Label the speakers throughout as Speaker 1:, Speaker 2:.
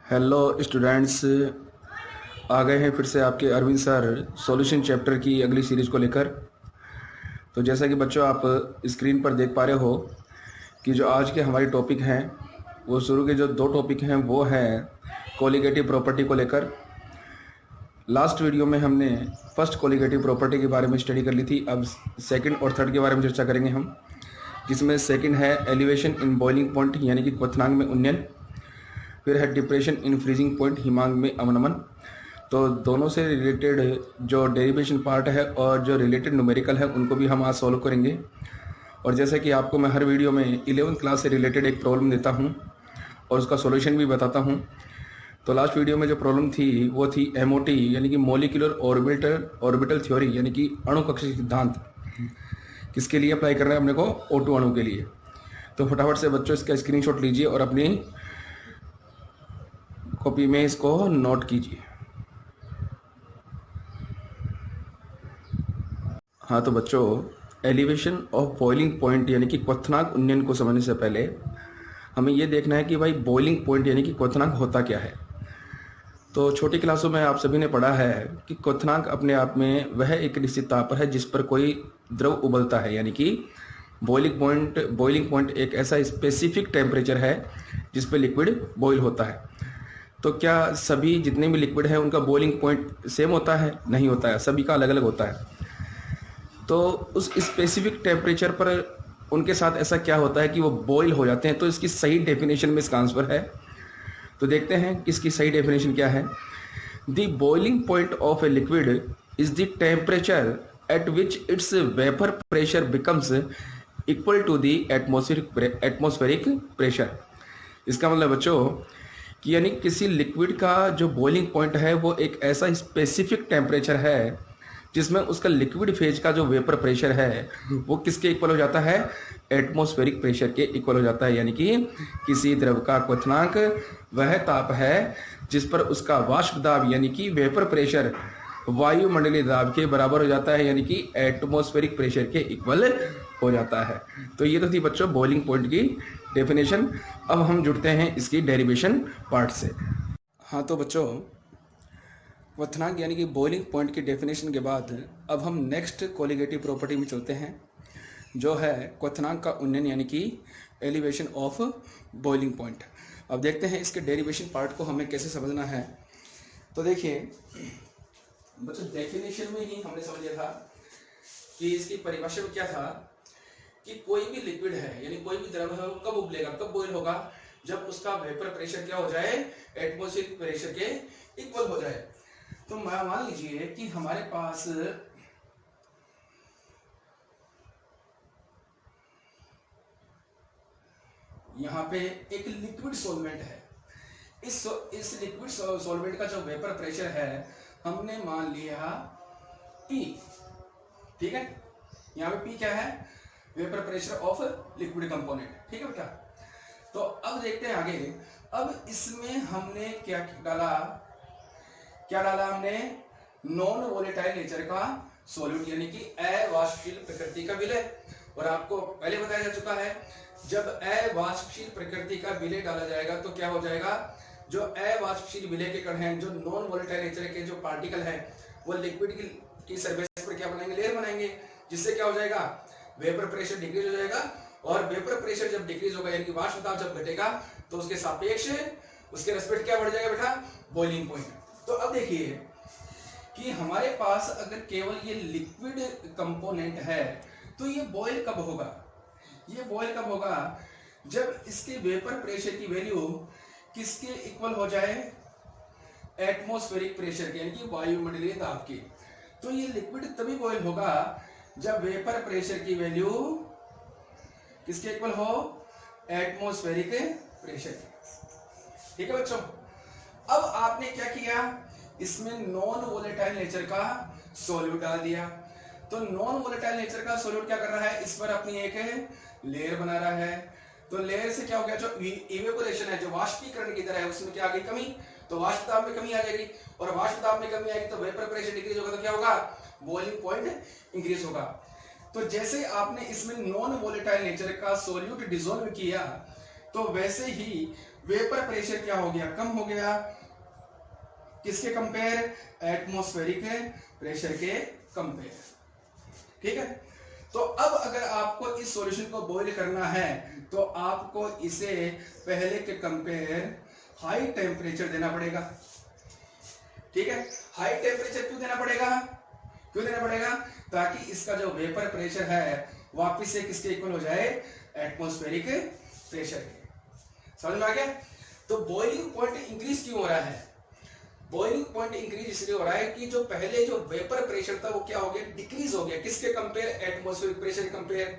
Speaker 1: Hello students, आ गए हैं फिर से आपके अरविंद सर सॉल्यूशन चैप्टर की अगली सीरीज़ को लेकर। तो जैसा कि बच्चों आप स्क्रीन पर देख पा रहे हो कि जो आज के हमारे टॉपिक हैं वो शुरू के जो दो टॉपिक हैं वो हैं कोलिगेटिव प्रॉपर्टी को लेकर। लास्ट वीडियो में हमने फर्स्ट कोलिगेटिव प्रॉपर्टी के बारे में स्टडी कर ली थी। अब सेकंड और थर्ड के बारे में चर्चा करेंगे हम, जिसमें सेकंड है एलिवेशन इन बॉइलिंग पॉइंट यानी कि क्वथनांक में उन्नयन, फिर है डिप्रेशन इन फ्रीजिंग पॉइंट हिमांक में अवनमन। तो दोनों से रिलेटेड जो डेरिवेशन पार्ट है और जो रिलेटेड न्यूमेरिकल है उनको भी हम आज सॉल्व करेंगे। और जैसे कि आपको मैं हर वीडियो में 11th क्लास से रिलेटेड एक प्रॉब्लम देता हूं और उसका सॉल्यूशन भी बताता हूं। तो लास्ट वीडियो में जो प्रॉब्लम थी वो थी MOT यानी कि मोलिकुलर ऑर्बिटल थ्योरी यानी कि अणु कक्षीय सिद्धांत, किसके लिए अप्लाई करना है अपने को, O2 अणु के लिए। तो फटाफट से बच्चों इसका स्क्रीनशॉट लीजिए और अपनी कॉपी में इसको नोट कीजिए। हाँ तो बच्चों, एलिवेशन ऑफ बॉइलिंग पॉइंट यानी कि क्वथनांक उन्नयन को समझने से पहले हमें ये देखना है कि भाई बॉइलिंग पॉइंट यानी कि क्वथनांक होता क्या है। तो छोटी क्लासों में आप सभी ने पढ़ा है कि क्वथनांक अपने आप में वह एक निश्चित ताप है जिस पर कोई द्रव उबलता है, यानी कि बॉइलिंग पॉइंट एक ऐसा स्पेसिफिक टेम्परेचर है जिस पर लिक्विड बॉइल होता है। तो क्या सभी जितने भी लिक्विड हैं उनका बॉइलिंग पॉइंट सेम होता है? नहीं होता है, सभी का अलग अलग होता है। तो उस स्पेसिफिक टेम्परेचर पर उनके साथ ऐसा क्या होता है कि वो बॉइल हो जाते हैं। तो इसकी सही डेफिनेशन में इसका आंसर है। तो देखते हैं कि इसकी सही डेफिनेशन क्या है। The boiling point of a liquid is the temperature at which its vapour pressure becomes equal to the atmospheric pressure. इसका मतलब बच्चों कि यानी किसी लिक्विड का जो बॉइलिंग पॉइंट है वो एक ऐसा स्पेसिफिक टेम्परेचर है जिसमें उसका लिक्विड फेज का जो वेपर प्रेशर है वो किसके इक्वल हो जाता है? एटमॉस्फेरिक प्रेशर के इक्वल हो जाता है। यानी कि किसी द्रव का क्वथनांक वह ताप है जिस पर उसका वाष्प दाब यानी कि वेपर प्रेशर वायुमंडलीय दाब के बराबर हो जाता है, यानी कि एटमॉस्फेरिक प्रेशर के इक्वल हो जाता है। तो ये तो थी बच्चों बॉइलिंग पॉइंट की डेफिनेशन। अब हम जुड़ते हैं इसकी डेरिवेशन पार्ट से। हाँ तो बच्चों, क्वथनांक यानी कि बॉइलिंग पॉइंट की डेफिनेशन के बाद अब हम नेक्स्ट कोलिगेटिव प्रॉपर्टी में चलते हैं, जो है क्वथनांक का उन्नयन यानी कि एलिवेशन ऑफ बॉइलिंग पॉइंट। अब देखते हैं इसके डेरिवेशन पार्ट को हमें कैसे समझना है। तो देखिए बच्चों, डेफिनेशन में ही हमने समझ लिया था कि इसकी परिभाषा में क्या था कि कोई भी लिक्विड है यानी कोई भी द्रव है वो कब उबलेगा, कब बॉइल होगा, जब उसका वेपर प्रेशर क्या हो जाए? एटमॉस्फेरिक प्रेशर के इक्वल हो जाए। तो मान लीजिए कि हमारे पास यहाँ पे एक लिक्विड सॉल्वेंट है। इस लिक्विड सॉल्वेंट का जो वेपर प्रेशर है हमने मान लिया P, ठीक है। यहाँ पे P क्या है? Vapour pressure of liquid component, ठीक है बेटा। तो अब देखते हैं आगे। अब इसमें हमने क्या डाला हमने नॉन वोलेटाइल नेचर का सॉल्यूट यानी कि अवाष्पशील प्रकृति का विलय। और आपको पहले बताया जा चुका है जब अवाष्पशील प्रकृति का विलय डाला जाएगा तो क्या हो जाएगा? जो अवाष्पशील विलय के कण हैं, जो नॉन वोलेटाइल नेचर के जो पार्टिकल हैं, वो लिक्विड की सरफेस पर क्या बनाएंगे? लेयर बनाएंगे, जिससे क्या हो जाएगा? वेपर प्रेशर डिक्रीज हो जाएगा। और वेपर प्रेशर जब डिक्रीज होगा यानी कि वाष्प दाब जब घटेगा तो उसके सापेक्ष उसके रेस्पेक्ट क्या बढ़ जाएगा बेटा? Boiling point. तो अब देखिए कि हमारे पास अगर केवल ये लिक्विड कंपोनेंट है तो ये बॉयल कब होगा? ये बॉयल कब होगा? जब इसके वेपर प्रेशर की वैल्यू किसके इक्वल हो जाए? एटमॉस्फेरिक प्रेशर के यानी कि वायुमंडलीय दाब के। तो ये लिक्विड तभी बॉयल होगा जब वेपर प्रेशर की वैल्यू किसके इक्वल हो? एटमॉस्फेरिक प्रेशर के, ठीक है बच्चों। अब आपने क्या किया? इसमें नॉन वोलेटाइल नेचर का सॉल्यूट डाल दिया। तो नॉन वोलेटाइल नेचर का सॉल्यूट क्या कर रहा है? इस पर अपनी एक लेयर बना रहा है। तो लेयर से क्या हो गया? जो इवेपोरेशन है, जो वाष्पीकरण की तरह है, उसमें क्या आ गई? कमी। तो वाष्प दाब में कमी आ जाएगी और वाष्प दाब में कमी आएगी तो वेपर प्रेशर डिक्रीज होगा तो क्या होगा? बॉइलिंग पॉइंट इंक्रीज होगा। तो जैसे आपने इसमें नॉन वोलेटाइल नेचर का सॉल्यूट डिसॉल्व किया तो वैसे ही वेपर प्रेशर क्या हो गया, कम हो गया। किसके कंपेयर, एटमॉस्फेरिक प्रेशर के कंपेयर। ठीक है, तो अब अगर आपको इस सॉल्यूशन को बॉईल करना है तो आपको इसे पहले के कंपेयर हाई टेम्परेचर देना पड़ेगा। ठीक है, हाई टेम्परेचर क्यों देना पड़ेगा, क्यों देना पड़ेगा, ताकि इसका जो वेपर प्रेशर है वापस से किसके इक्वल हो जाए, एटमॉस्फेरिक प्रेशर के। समझ में आ गया। तो बॉइलिंग पॉइंट इंक्रीज क्यों हो रहा है, बॉइलिंग पॉइंट इंक्रीज इसलिए हो रहा है कि जो पहले जो वेपर प्रेशर था वो क्या हो गया, डिक्रीज हो गया। किसके कंपेयर, एटमॉस्फेरिक प्रेशर के कंपेयर।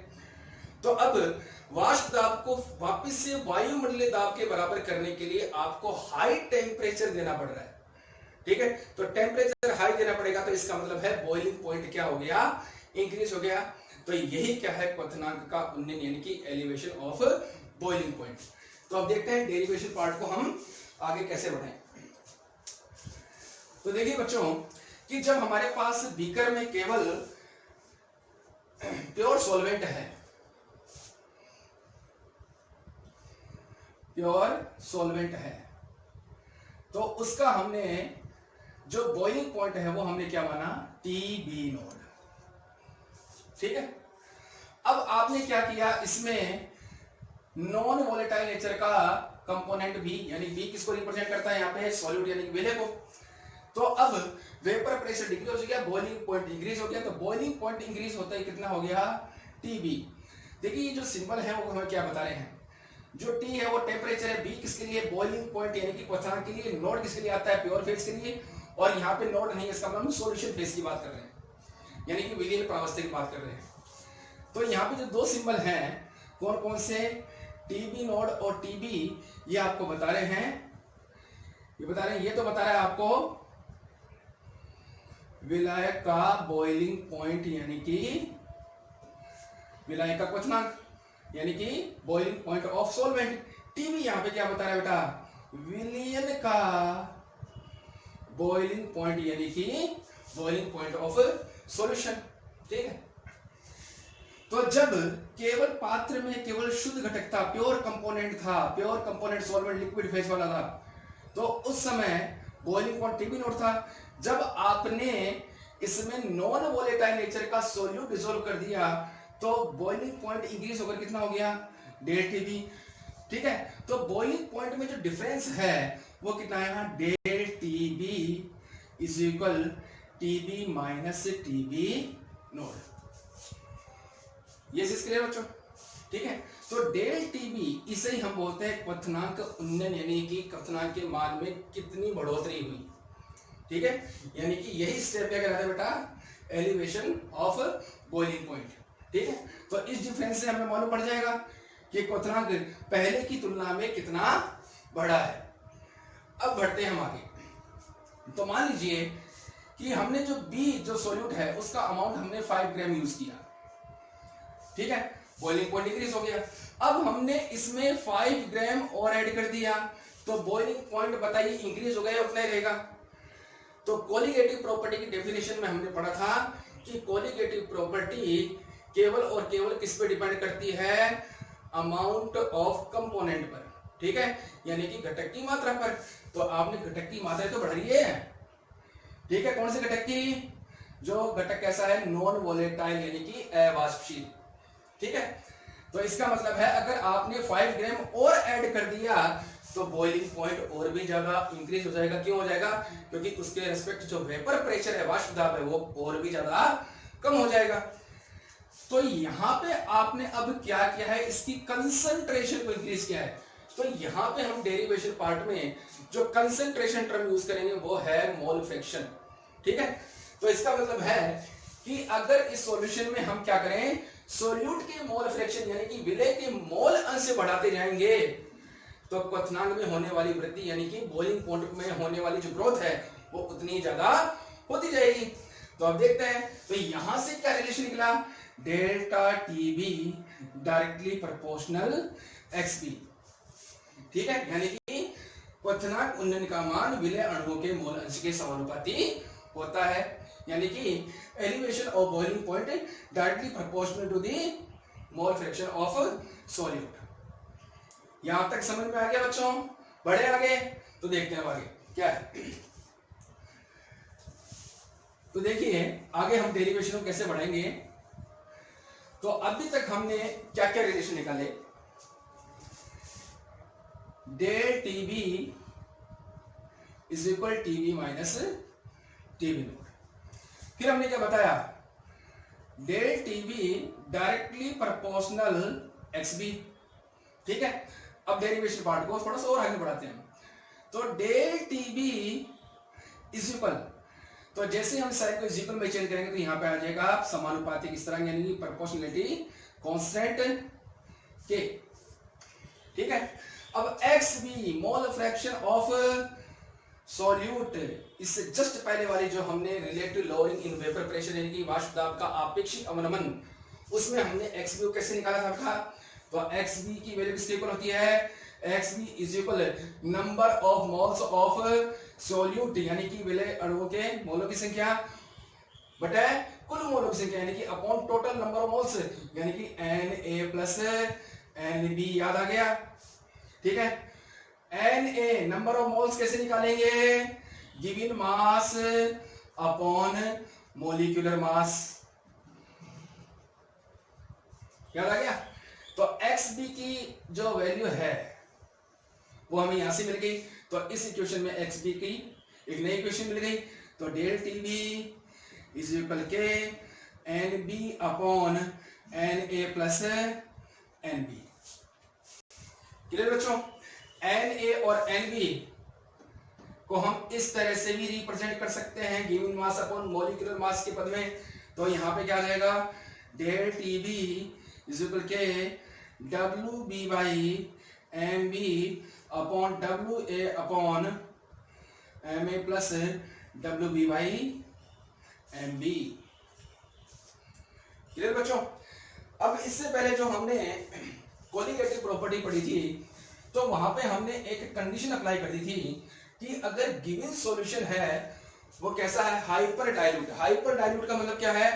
Speaker 1: तो अब वाष्प दाब को वापस से वायुमंडलीय दाब के बराबर करने के लिए आपको हाई टेम्परेचर देना पड़ रहा है। ठीक है, तो टेम्परेचर हाई देना पड़ेगा, तो इसका मतलब है बॉइलिंग पॉइंट क्या हो गया, इंक्रीज हो गया। तो यही क्या है, क्वथनांक का उन्नयन यानी कि एलिवेशन ऑफ बॉइलिंग पॉइंट। तो अब देखते हैं डेरिवेशन पार्ट को हम आगे कैसे बढ़ाएं। तो देखिए बच्चों कि जब हमारे पास बीकर में केवल प्योर सॉल्वेंट है, प्योर सॉल्वेंट है, तो उसका हमने जो बॉइलिंग पॉइंट है वो हमने क्या माना, टीबी नोड। ठीक है, अब आपने क्या किया, इसमें नॉन वोलेटाइल नेचर का कंपोनेंट भी, यानी बी किसको रिप्रेजेंट करता है यहाँ पे, सॉल्यूट यानी विलय को। तो अब वेपर प्रेशर डिक्रीज हो गया, बॉइलिंग पॉइंट इंक्रीज हो गया। तो बॉइलिंग पॉइंट इंक्रीज होता है कितना हो गया, टीबी। देखिए ये जो सिंबल है वो हमें क्या बता रहे हैं, जो टी है वो टेम्परेचर है, बी किसके लिए, बॉइलिंग पॉइंट यानी कि क्वथनांक के लिए, नोड किसके लिए आता है, प्योर फेज के लिए। और यहाँ पे नोड नहीं है, इसका मतलब हम सॉल्यूशन फेज की बात कर रहे हैं, यानी कि विलीन प्रावस्था की बात कर रहे हैं। तो यहाँ पे जो दो सिंबल हैं कौन कौन से, टीबी नोड और टीबी, ये आपको बता रहे हैं, ये बता रहे हैं, ये तो बता रहा है आपको विलायक का बॉइलिंग पॉइंट यानी कि विलायक का क्वथनांक यानी कि boiling point of solvent. TB यहां पे क्या बता रहा है बेटा, विलयन का बॉइलिंग पॉइंट यानी कि बॉइलिंग पॉइंट ऑफ सॉल्यूशन। ठीक है, तो जब केवल पात्र में केवल शुद्ध घटक था, प्योर कंपोनेंट था, pure component solvent liquid phase वाला था, तो उस समय बॉइलिंग पॉइंट टीबी नोड था। जब आपने इसमें नॉन वोलेटाइल नेचर का सोल्यूट डिसॉल्व कर दिया तो बॉइलिंग पॉइंट इंक्रीज होकर कितना हो गया, डेढ़ टीबी। ठीक है, तो बॉइलिंग पॉइंट में जो डिफरेंस है वो कितना है यहाँ, डेढ़ TB is equal TB minus TB node. ये चीज क्लियर बच्चों। ठीक है, तो डेल टीबी इसे ही हम बोलते हैं क्वथनांक उन्नयन, यानी कि क्वथनांक के मान में कितनी बढ़ोतरी हुई। ठीक है, यानी कि यही स्टेप क्या कहलाता है बेटा, एलिवेशन ऑफ बॉइलिंग पॉइंट। ठीक है, तो इस डिफरेंस से हमें मालूम पड़ जाएगा कि क्वथनांक पहले की तुलना में कितना बढ़ा है। अब बढ़ते हैं हम आगे। तो मान लीजिए कि हमने जो बी जो सोल्यूट है उसका अमाउंट हमने 5 ग्राम यूज किया। ठीक है, बॉइलिंग पॉइंट इंक्रीज हो गया। अब हमने इसमें 5 ग्राम और ऐड कर दिया तो बॉइलिंग पॉइंट बताइए इंक्रीज हो गया, उतना ही रहेगा। तो कोलिगेटिव प्रॉपर्टी की डेफिनेशन में हमने पढ़ा था कि कोलिगेटिव प्रॉपर्टी केवल और केवल किस पे डिपेंड करती है, अमाउंट ऑफ कंपोनेंट पर। ठीक है, यानी कि घटक की मात्रा पर। तो आपने घटक की मात्रा तो बढ़ाई है। ठीक है, कौन से घटक की, जो घटक कैसा है, नॉन वोलेटाइल यानी कि अवाष्पशील। ठीक है, तो इसका मतलब है अगर आपने 5 ग्राम और ऐड कर दिया तो बॉइलिंग पॉइंट और भी ज्यादा इंक्रीज हो जाएगा। क्यों हो जाएगा, क्योंकि उसके रेस्पेक्ट जो वेपर प्रेशर है, वाष्प दाब है, वो और भी ज्यादा कम हो जाएगा। तो यहां पे आपने अब क्या किया है, इसकी कंसंट्रेशन को इंक्रीज किया है। तो यहां पे हम डेरिवेशन पार्ट में जो कंसंट्रेशन टर्म यूज करेंगे वो है मोल फ्रैक्शन। ठीक है, तो इसका मतलब है कि अगर इस सॉल्यूशन में हम क्या करें, सोल्यूट के मोल फ्रैक्शन यानी कि विलय के मोल अंश बढ़ाते जाएंगे तो क्वथनांक में होने वाली वृद्धि यानी कि बॉइलिंग पॉइंट में होने वाली जो ग्रोथ है वो उतनी ज्यादा होती जाएगी। तो अब देखते हैं, तो यहां से क्या रिलेशन निकला, delta TB directly proportional XP. ठीक है, यानी कि क्वथनांक उन्नयन का मान विलय अणुओं के मोल अंश के समानुपाती होता है, यानी कि elevation of boiling point directly proportional to the mole fraction of solute. यहां तक समझ में आ गया बच्चों। बढ़े आगे तो देखते हैं आगे क्या है। तो देखिए आगे हम डेरिवेशन को कैसे बढ़ाएंगे। तो अभी तक हमने क्या क्या रिलेशन निकाले, del T B is equal T B minus T B naught. फिर हमने क्या बताया, del T B directly proportional X B. ठीक है, अब डेरिवेशन पार्ट को थोड़ा सा और आगे बढ़ाते हैं। तो del T B is equal, तो जैसे हम साइन को इज इक्वल में चेंज करेंगे तो यहां पे आ जाएगा समानुपातिक स्थिरांक यानी प्रोपोर्शनलिटी कांस्टेंट के। ठीक है, अब X B mole fraction of solute, इससे जस्ट पहले वाली जो हमने relative lowering in vapour pressure यानी कि वाष्प दाब का आपेक्षिक अवनमन, उसमें हमने एक्स बी को कैसे निकाला था। तो एक्स बी की वैल्यू किसके इक्वल होती है, X B is equal number of moles of solute यानी कि विलय अणुओं के मोलों की संख्या बटा कुल मोलों की संख्या यानी कि upon total number of moles यानी कि N A plus N B. याद आ गया। ठीक है, N A number of moles कैसे निकालेंगे, given mass upon molecular mass. याद आ गया। तो एक्स बी की जो वैल्यू है वो हमें यहां से मिल गई। तो इस इक्वेशन में एक्स बी की एक नई इक्वेशन मिल गई। तो del T B is equal K n B upon n A plus N B. Clear बच्चों, एन ए और एन बी को हम इस तरह से भी रिप्रेजेंट कर सकते हैं given mass upon molecular mass के पद में। तो यहां पे क्या आ जाएगा, del T B is equal K W B by M B upon W A upon M A plus W B by M B. Clear बच्चों। अब इससे पहले जो हमने कोलिगेटिव प्रॉपर्टी पढ़ी थी तो वहां पे हमने एक कंडीशन अप्लाई कर दी थी कि अगर गिवन सॉल्यूशन है वो कैसा है, हाइपर डाइल्यूट। हाइपर डाइल्यूट का मतलब क्या है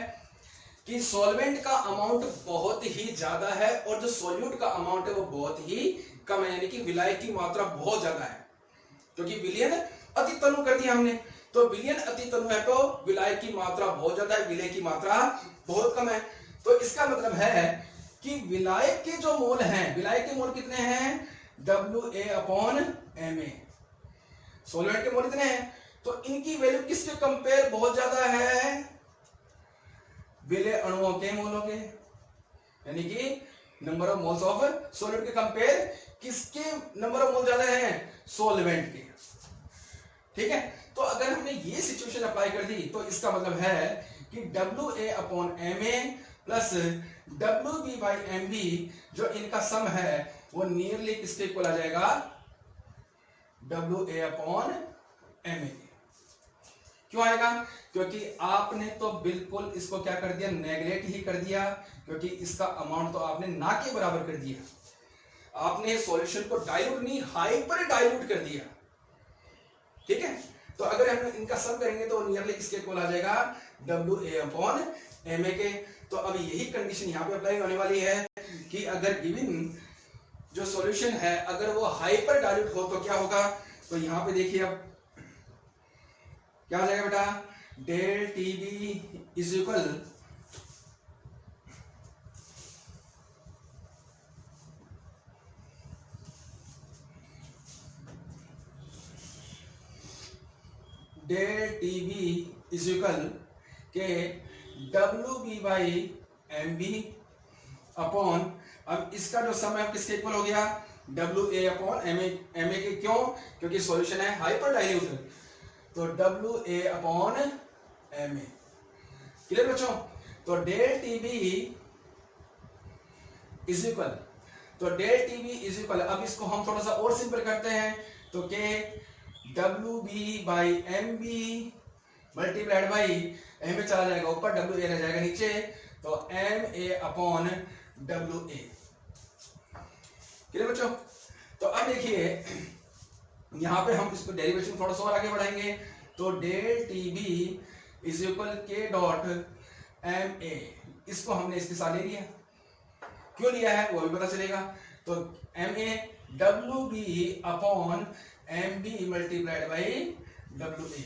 Speaker 1: कि सॉल्वेंट का अमाउंट बहुत ही ज्यादा है और जो सॉल्यूट का अमाउंट है वो बहुत ही कम है, यानी कि विलायक की मात्रा बहुत ज्यादा है। क्योंकि विलयन अति तनु कर दिया हमने, तो विलयन अति तनु है तो विलायक की मात्रा बहुत ज्यादा है, विलय की मात्रा बहुत कम है। तो इसका मतलब है कि विलायक के जो मोल हैं, विलायक के मोल कितने हैं, W A upon M A. Solvent के मोल कितने हैं, तो इनकी वैल्यू किसके कंपेयर बहुत ज्यादा है, विलय अणुओं के मोलों के, यानी कि number of moles of solvent के कंपेयर किसके नंबर ऑफ मोल ज्यादा है, सॉल्वेंट के। ठीक है, तो अगर हमने ये सिचुएशन अप्लाई कर दी तो इसका मतलब है कि W A upon M A plus W B by M B जो इनका सम है वो नियरली किसके इक्वल आ जाएगा, W A upon M A. क्यों आएगा, क्योंकि आपने तो बिल्कुल इसको क्या कर दिया, नेग्लेक्ट ही कर दिया, क्योंकि इसका अमाउंट तो आपने ना के बराबर कर दिया। आपने सॉल्यूशन को डाइल्यूट नहीं हाइपर डाइल्यूट कर दिया। ठीक है, तो अगर हम इनका सम करेंगे तो नियरली किसके इक्वल आ जाएगा, W A upon M A के। तो अब यही कंडीशन यहाँ पे अप्लाई होने वाली है कि अगर गिवन जो सॉल्यूशन है अगर वो हाइपर डाइल्यूट हो तो क्या होगा। तो यहाँ पे देखिए अब क्या हो जाएगा बेटा, del T B is equal del T B is equal K W B by M B upon, अब इसका जो सम है किसके इक्वल हो गया, W A upon M A के। क्यों, क्योंकि सॉल्यूशन है हाइपर डाइल्यूट, तो W A upon M A. Clear बच्चों। तो del T B is equal, तो del T B is equal, अब इसको हम थोड़ा सा और सिंपल करते हैं तो के W B by M B multiplied by M A चला जाएगा ऊपर, डब्ल्यू ए रह जाएगा नीचे, तो M A upon W A. Clear बच्चों। तो अब देखिए यहां पे हम इसको डेरिवेशन थोड़ा सा और आगे बढ़ाएंगे। तो del T B is equal K dot M A, इसको हमने इसके साथ ले लिया। क्यों लिया है वो भी पता चलेगा। तो MA WB upon MB multiplied by WA,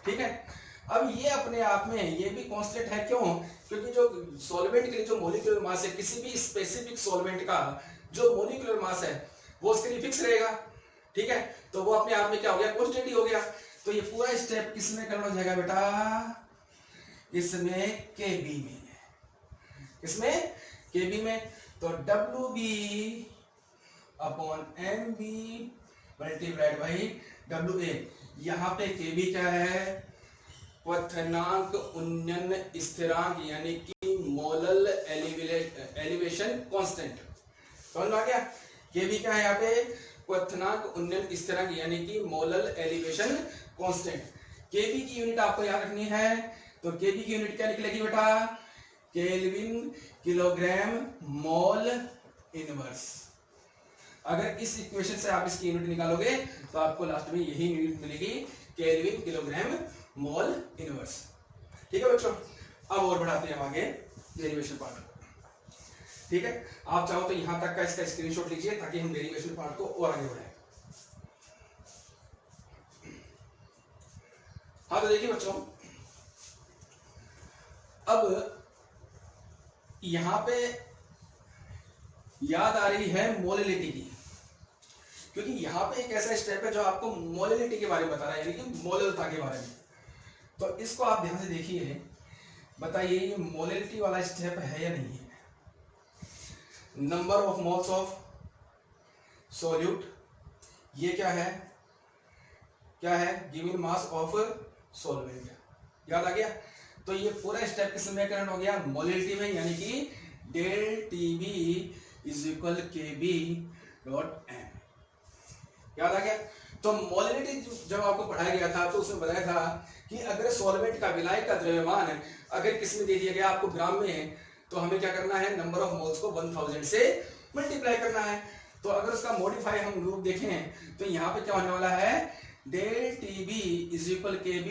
Speaker 1: ठीक है। अब ये अपने आप में ये भी कांस्टेंट है, क्यों? क्योंकि जो सॉल्वेंट के लिए जो मॉलिक्यूलर मास है, किसी भी स्पेसिफिक सॉल्वेंट का जो मॉलिक्यूलर मास है वो उसके लिए फिक्स रहेगा, ठीक है। तो वो अपने आप में क्या हो गया, कांस्टेंट ही हो गया। तो ये पूरा स्टेप किसमें करना हो जाएगा बेटा, इसमें KB में, इसमें KB में। तो WB upon MB multiplied by WA, यहाँ पे KB क्या है, क्वथनांक उन्नयन स्थिरांक यानी कि मोलल एलिवेशन कांस्टेंट। समझ में आ गया? KB क्या है यहाँ पे, क्वथनांक उन्नयन स्थिरांक यानी कि मोलल एलिवेशन कांस्टेंट। KB की यूनिट आपको याद रखनी है, तो KB की यूनिट क्या निकलेगी बेटा, केल्विन किलोग्राम मोल इनवर्स। अगर इस इक्वेशन से आप इसकी यूनिट निकालोगे तो आपको लास्ट में यही यूनिट मिलेगी, केल्विन किलोग्राम मोल इनवर्स, ठीक है बच्चों। अब और बढ़ाते हैं आगे डेरिवेशन पार्ट को, ठीक है। आप चाहो तो यहां तक का इसका स्क्रीनशॉट लीजिए ताकि हम डेरिवेशन पार्ट को और आगे बढ़ाएं। हाँ तो देखिए बच्चों, अब यहां पे याद आ रही है मोलिलिटी की, क्योंकि यहां पे एक ऐसा स्टेप है जो आपको मोलिलिटी के बारे में बता रहा है, यानी कि मोललता के बारे में। तो इसको आप ध्यान से देखिए, बताइए ये मोलिलिटी वाला स्टेप है या नहीं है। Number of moles of solute, ये क्या है, क्या है, गिवन मास ऑफ सॉल्वेंट, याद आ गया। तो ये पूरा स्टेप किसमें करंट हो गया, मोलिलिटी में, यानी कि del TB is equal KB dot M, याद आ गया। तो मोलिलिटी जब आपको पढ़ाया गया था तो उसमें बताया था कि अगर सॉल्वेंट का विलायक का द्रव्यमान अगर किसमें दे दिया गया आपको ग्राम में, तो हमें क्या करना है, नंबर ऑफ मोल्स को 1000 से मल्टीप्लाई करना है। तो अगर उसका मॉडिफाई हम रूप देखें तो यहाँ पे क्या होने वाला है, del TB is equal KB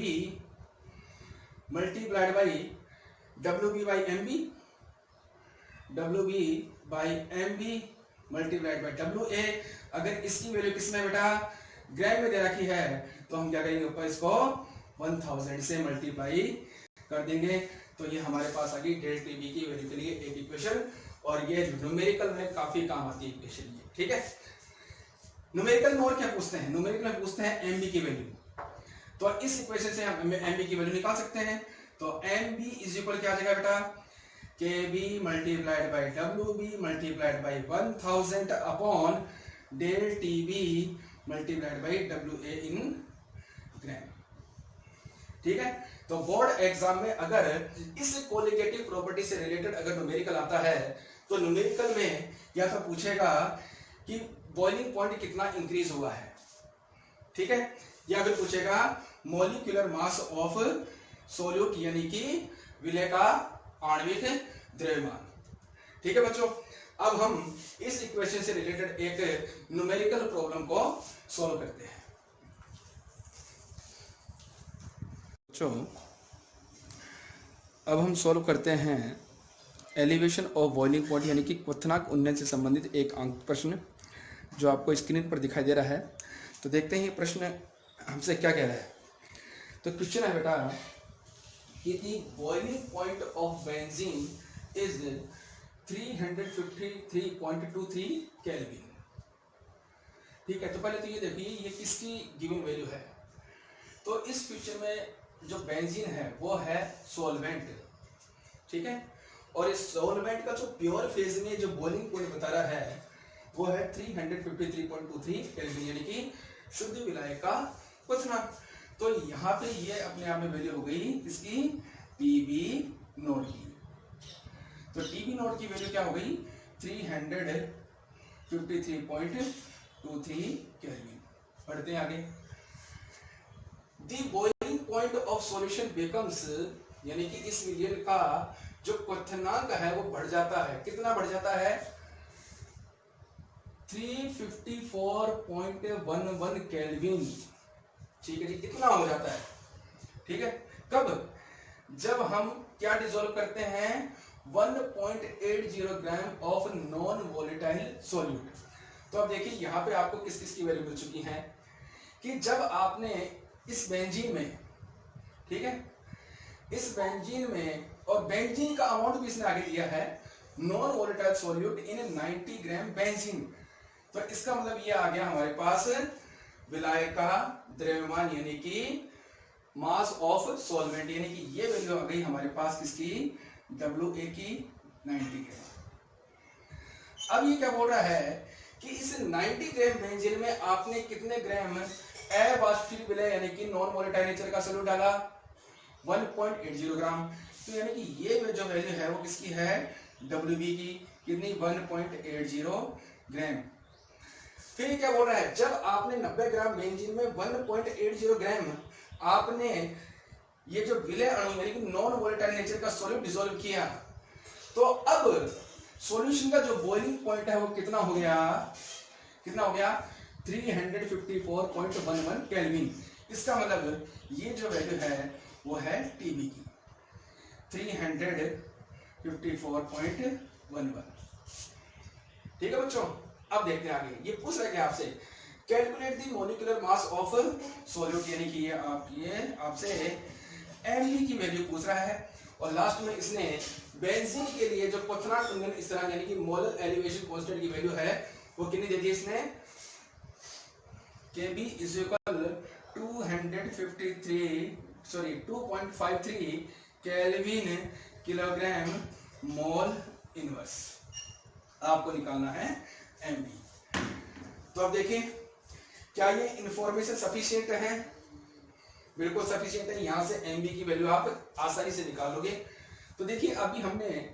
Speaker 1: multiplied by WB by MB, WB by MB multiplied by WA। अगर इसकी वैल्यू किसमें बेटा, ग्राम में दे रखी है, तो हम क्या करेंगे, ऊपर इसको 1000 से मल्टीप्लाई कर देंगे। तो ये हमारे पास आ गई डेल TB की वैल्यू के लिए एक इक्वेशन, और ये न्यूमेरिकल में काफी काम आती है इक्वेशन ये, ठीक है। न्यूमेरिकल में और क्या पूछते हैं, न्यूमेरिकल में पूछते हैं MB की वैल्यू। तो इस इक्वेशन से हम MB की वैल्यू निकाल सकते हैं। तो MB इज इक्वल क्या आ जाएगा बेटा, KB multiplied by WB multiplied by 1000 upon del TB multiplied by WA in gram, ठीक है। तो बोर्ड एग्जाम में अगर इस कोलिगेटिव प्रॉपर्टी से रिलेटेड अगर न्यूमेरिकल आता है, तो न्यूमेरिकल में या तो पूछेगा कि बॉइलिंग पॉइंट कितना इंक्रीज हुआ है, ठीक है, या फिर पूछेगा मॉलिक्यूलर मास ऑफ सोल्यूट यानी कि विलेय का आणविक द्रव्यमान, ठीक है बच्चों। अब हम इस इक्वेशन से रिलेटेड एक न्यूमेरिकल प्रॉब्लम को सॉल्व करते हैं बच्चों। अब हम सॉल्व करते हैं एलिवेशन ऑफ बॉइलिंग पॉइंट यानी कि क्वथनांक उन्नयन से संबंधित एक अंक प्रश्न जो आपको स्क्रीन पर दिखाई दे रहा है। तो देखते हैं ये प्रश्न हमसे क्या कह रहा है। तो क्वेश्चन है बेटा कि the boiling point of benzene is 353.23 kelvin, ठीक है। तो पहले तो ये देखिए ये किसकी गिवन वैल्यू है। तो इस क्वेश्चन में जो बेंजीन है वो है सॉल्वेंट, ठीक है, और इस सॉल्वेंट का जो प्योर फेज में जो बॉइलिंग पॉइंट बता रहा है वो है 353.23 केल्विन यानी कि शुद्ध विलायक का क्वथनांक। तो यहाँ पे ये अपने आप में वैल्यू हो गई इसकी PB नोट की। तो TB नोट की वैल्यू क्या हो गई 353.23 केल्विन। पढ़ते हैं आगे। The boiling point of solution becomes यानी कि इस विलयन का जो क्वथनांक है वो बढ़ जाता है। कितना बढ़ जाता है 354.11 केल्विन, ठीक है जी, कितना हो जाता है, ठीक है। कब, जब हम क्या डिसॉल्व करते हैं 1.80 gram of non volatile solute. तो अब देखिए यहाँ पे आपको किस किस की वैल्यू मिल चुकी है कि जब आपने इस बेंजीन में, ठीक है, इस बेंजीन में, और बेंजीन का अमाउंट भी इसने आगे दिया है, non volatile solute in 90 gram benzene. तो इसका मतलब ये आ गया हमारे पास विलायक का द्रव्यमान यानी कि मास ऑफ सॉल्वेंट, यानी कि ये वैल्यू आ गई हमारे पास किसकी, WA की 90 ग्राम। अब ये क्या बोल रहा है कि इस 90 ग्राम बेंजीन में आपने कितने ग्राम अवाष्पशील विलय यानी कि नॉन वोलेटाइल नेचर का सॉल्यूट डाला, 1.80 ग्राम। तो यानी कि ये जो वैल्यू है वो किसकी है, WB की, कितनी, 1.80 ग्राम। फिर क्या बोल रहा है, जब आपने 90 ग्राम बेंजीन में 1.80 ग्राम आपने ये जो विलय अणु यानी कि नॉन वोलेटाइल नेचर का सॉल्यूट डिसॉल्व किया, तो अब सॉल्यूशन का जो बॉइलिंग पॉइंट है वो कितना हो गया, 354.11 केल्विन। इसका मतलब ये जो वैल्यू है वो है TB की, 354.11। ठीक है बच्चों, अब देखते हैं आगे। ये पूछ रहा है कि आपसे calculate the molecular mass of solute, यानी कि ये आपसे Mg की वैल्यू पूछ रहा है। और लास्ट में इसने बेंजीन के लिए जो क्वथनांक इंधन स्थिरांक यानी कि मोलर एलिवेशन कांस्टेंट की वैल्यू है वो कितनी दे दी इसने, Kb is equal 253 kelvin kilogram mole inverse. आपको निकालना है Mb। तो अब देखिए क्या ये इंफॉर्मेशन सफिशिएंट है, बिल्कुल सफिशिएंट है। यहां से Mb की वैल्यू आप आसानी से निकालोगे। तो देखिए अभी हमने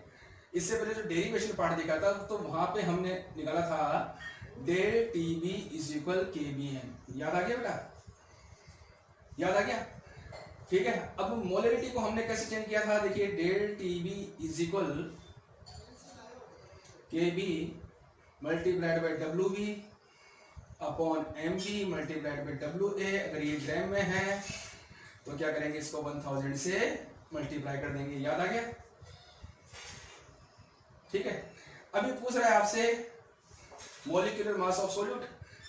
Speaker 1: इससे पहले जो डेरिवेशन पार्ट देखा था तो वहां पे हमने निकाला था del TB is equal KBM। याद आ गया बेटा, याद आ गया, ठीक है। अब मोलरिटी को हमने कैसे चेंज किया था, देखिए del TB is equal KB multiplied by WB upon Mg multiplied by WA। अगर ये ग्राम में है तो क्या करेंगे, इसको 1000 से मल्टीप्लाई कर देंगे। याद आ गया, ठीक है। अभी पूछ रहा है आपसे मॉलिक्यूलर मास ऑफ सॉल्यूट,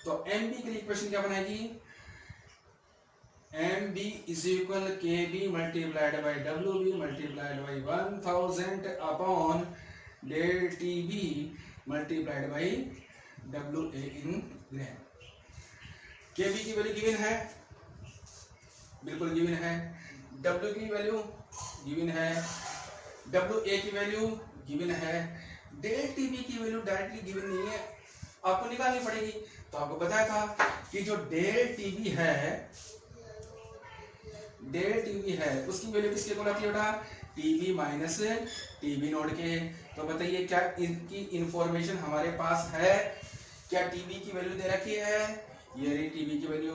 Speaker 1: तो Mb के लिए इक्वेशन क्या बनाएगी, Mb is equal KB multiplied by WB multiplied by 1000 upon del TB multiplied by WA in gram. KB की वैल्यू गिवन है, बिल्कुल गिवन है। W की वैल्यू गिवन है, WA की वैल्यू गिवन है। डेल TB की वैल्यू डायरेक्टली गिवन नहीं है, आपको निकालनी पड़ेगी। तो आपको बताया था कि जो डेल TB है उसकी वैल्यू किसके इक्वल आती है बेटा, TB माइनस TB नोड के। तो बताइए क्या इनकी इंफॉर्मेशन हमारे पास है, क्या TB की वैल्यू दे रखी है, ये रही TB की वैल्यू,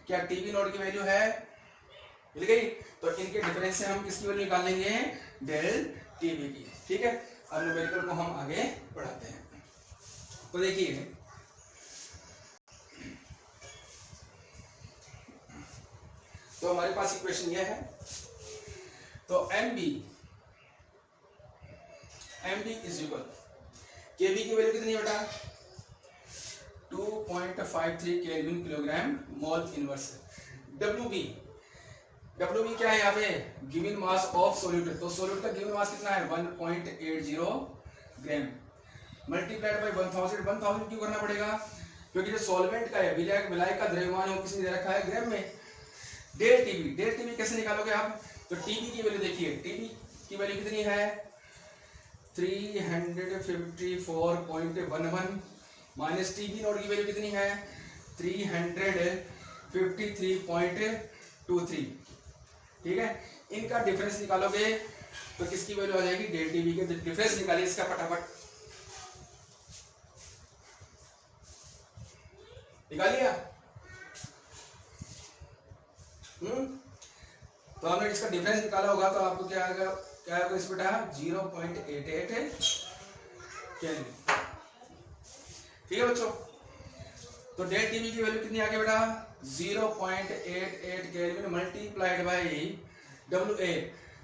Speaker 1: क्या TB नोड की वैल्यू है, मिल गई। तो इनके डिफरेंस से हम किसकी वैल्यू निकाल लेंगे, डेल TB की, ठीक है। अब न्यूमेरिकल को हम आगे बढ़ाते हैं। तो देखिए तो हमारे पास इक्वेशन यह है, तो Mb इज इक्वल KB की वैल्यू कितनी है बेटा, 2.53 kelvin kilogram mole inverse. WB क्या है यहाँ पे, गिवन मास ऑफ सॉल्यूट। तो सॉल्यूट का गिवन मास कितना है, 1.80 ग्राम मल्टीप्लाइड बाय 1000 क्यों करना पड़ेगा, क्योंकि जो सॉल्वेंट का है विलायक का द्रव्यमान है किसने दे रखा है, ग्राम में। डेल TB कैसे निकालोगे आप, तो TB की वैल्यू देखिए, TB की वैल्यू कितनी है, 354.11 माइनस TB नोड की वैल्यू कितनी है, 353.23। ठीक है, इनका डिफरेंस निकालोगे तो किसकी वैल्यू आ जाएगी, डेल TB के डिफरेंस निकालिए इसका फटाफट निकालिए। तो हमने इसका डिफरेंस निकाला होगा तो आपको क्या आएगा, इस बेटा 0.88 केल्विन। ठीक है बच्चों, तो डेल TB की वैल्यू कितनी आ गई बेटा, 0.88 केल्विन मल्टीप्लाइड बाय WA।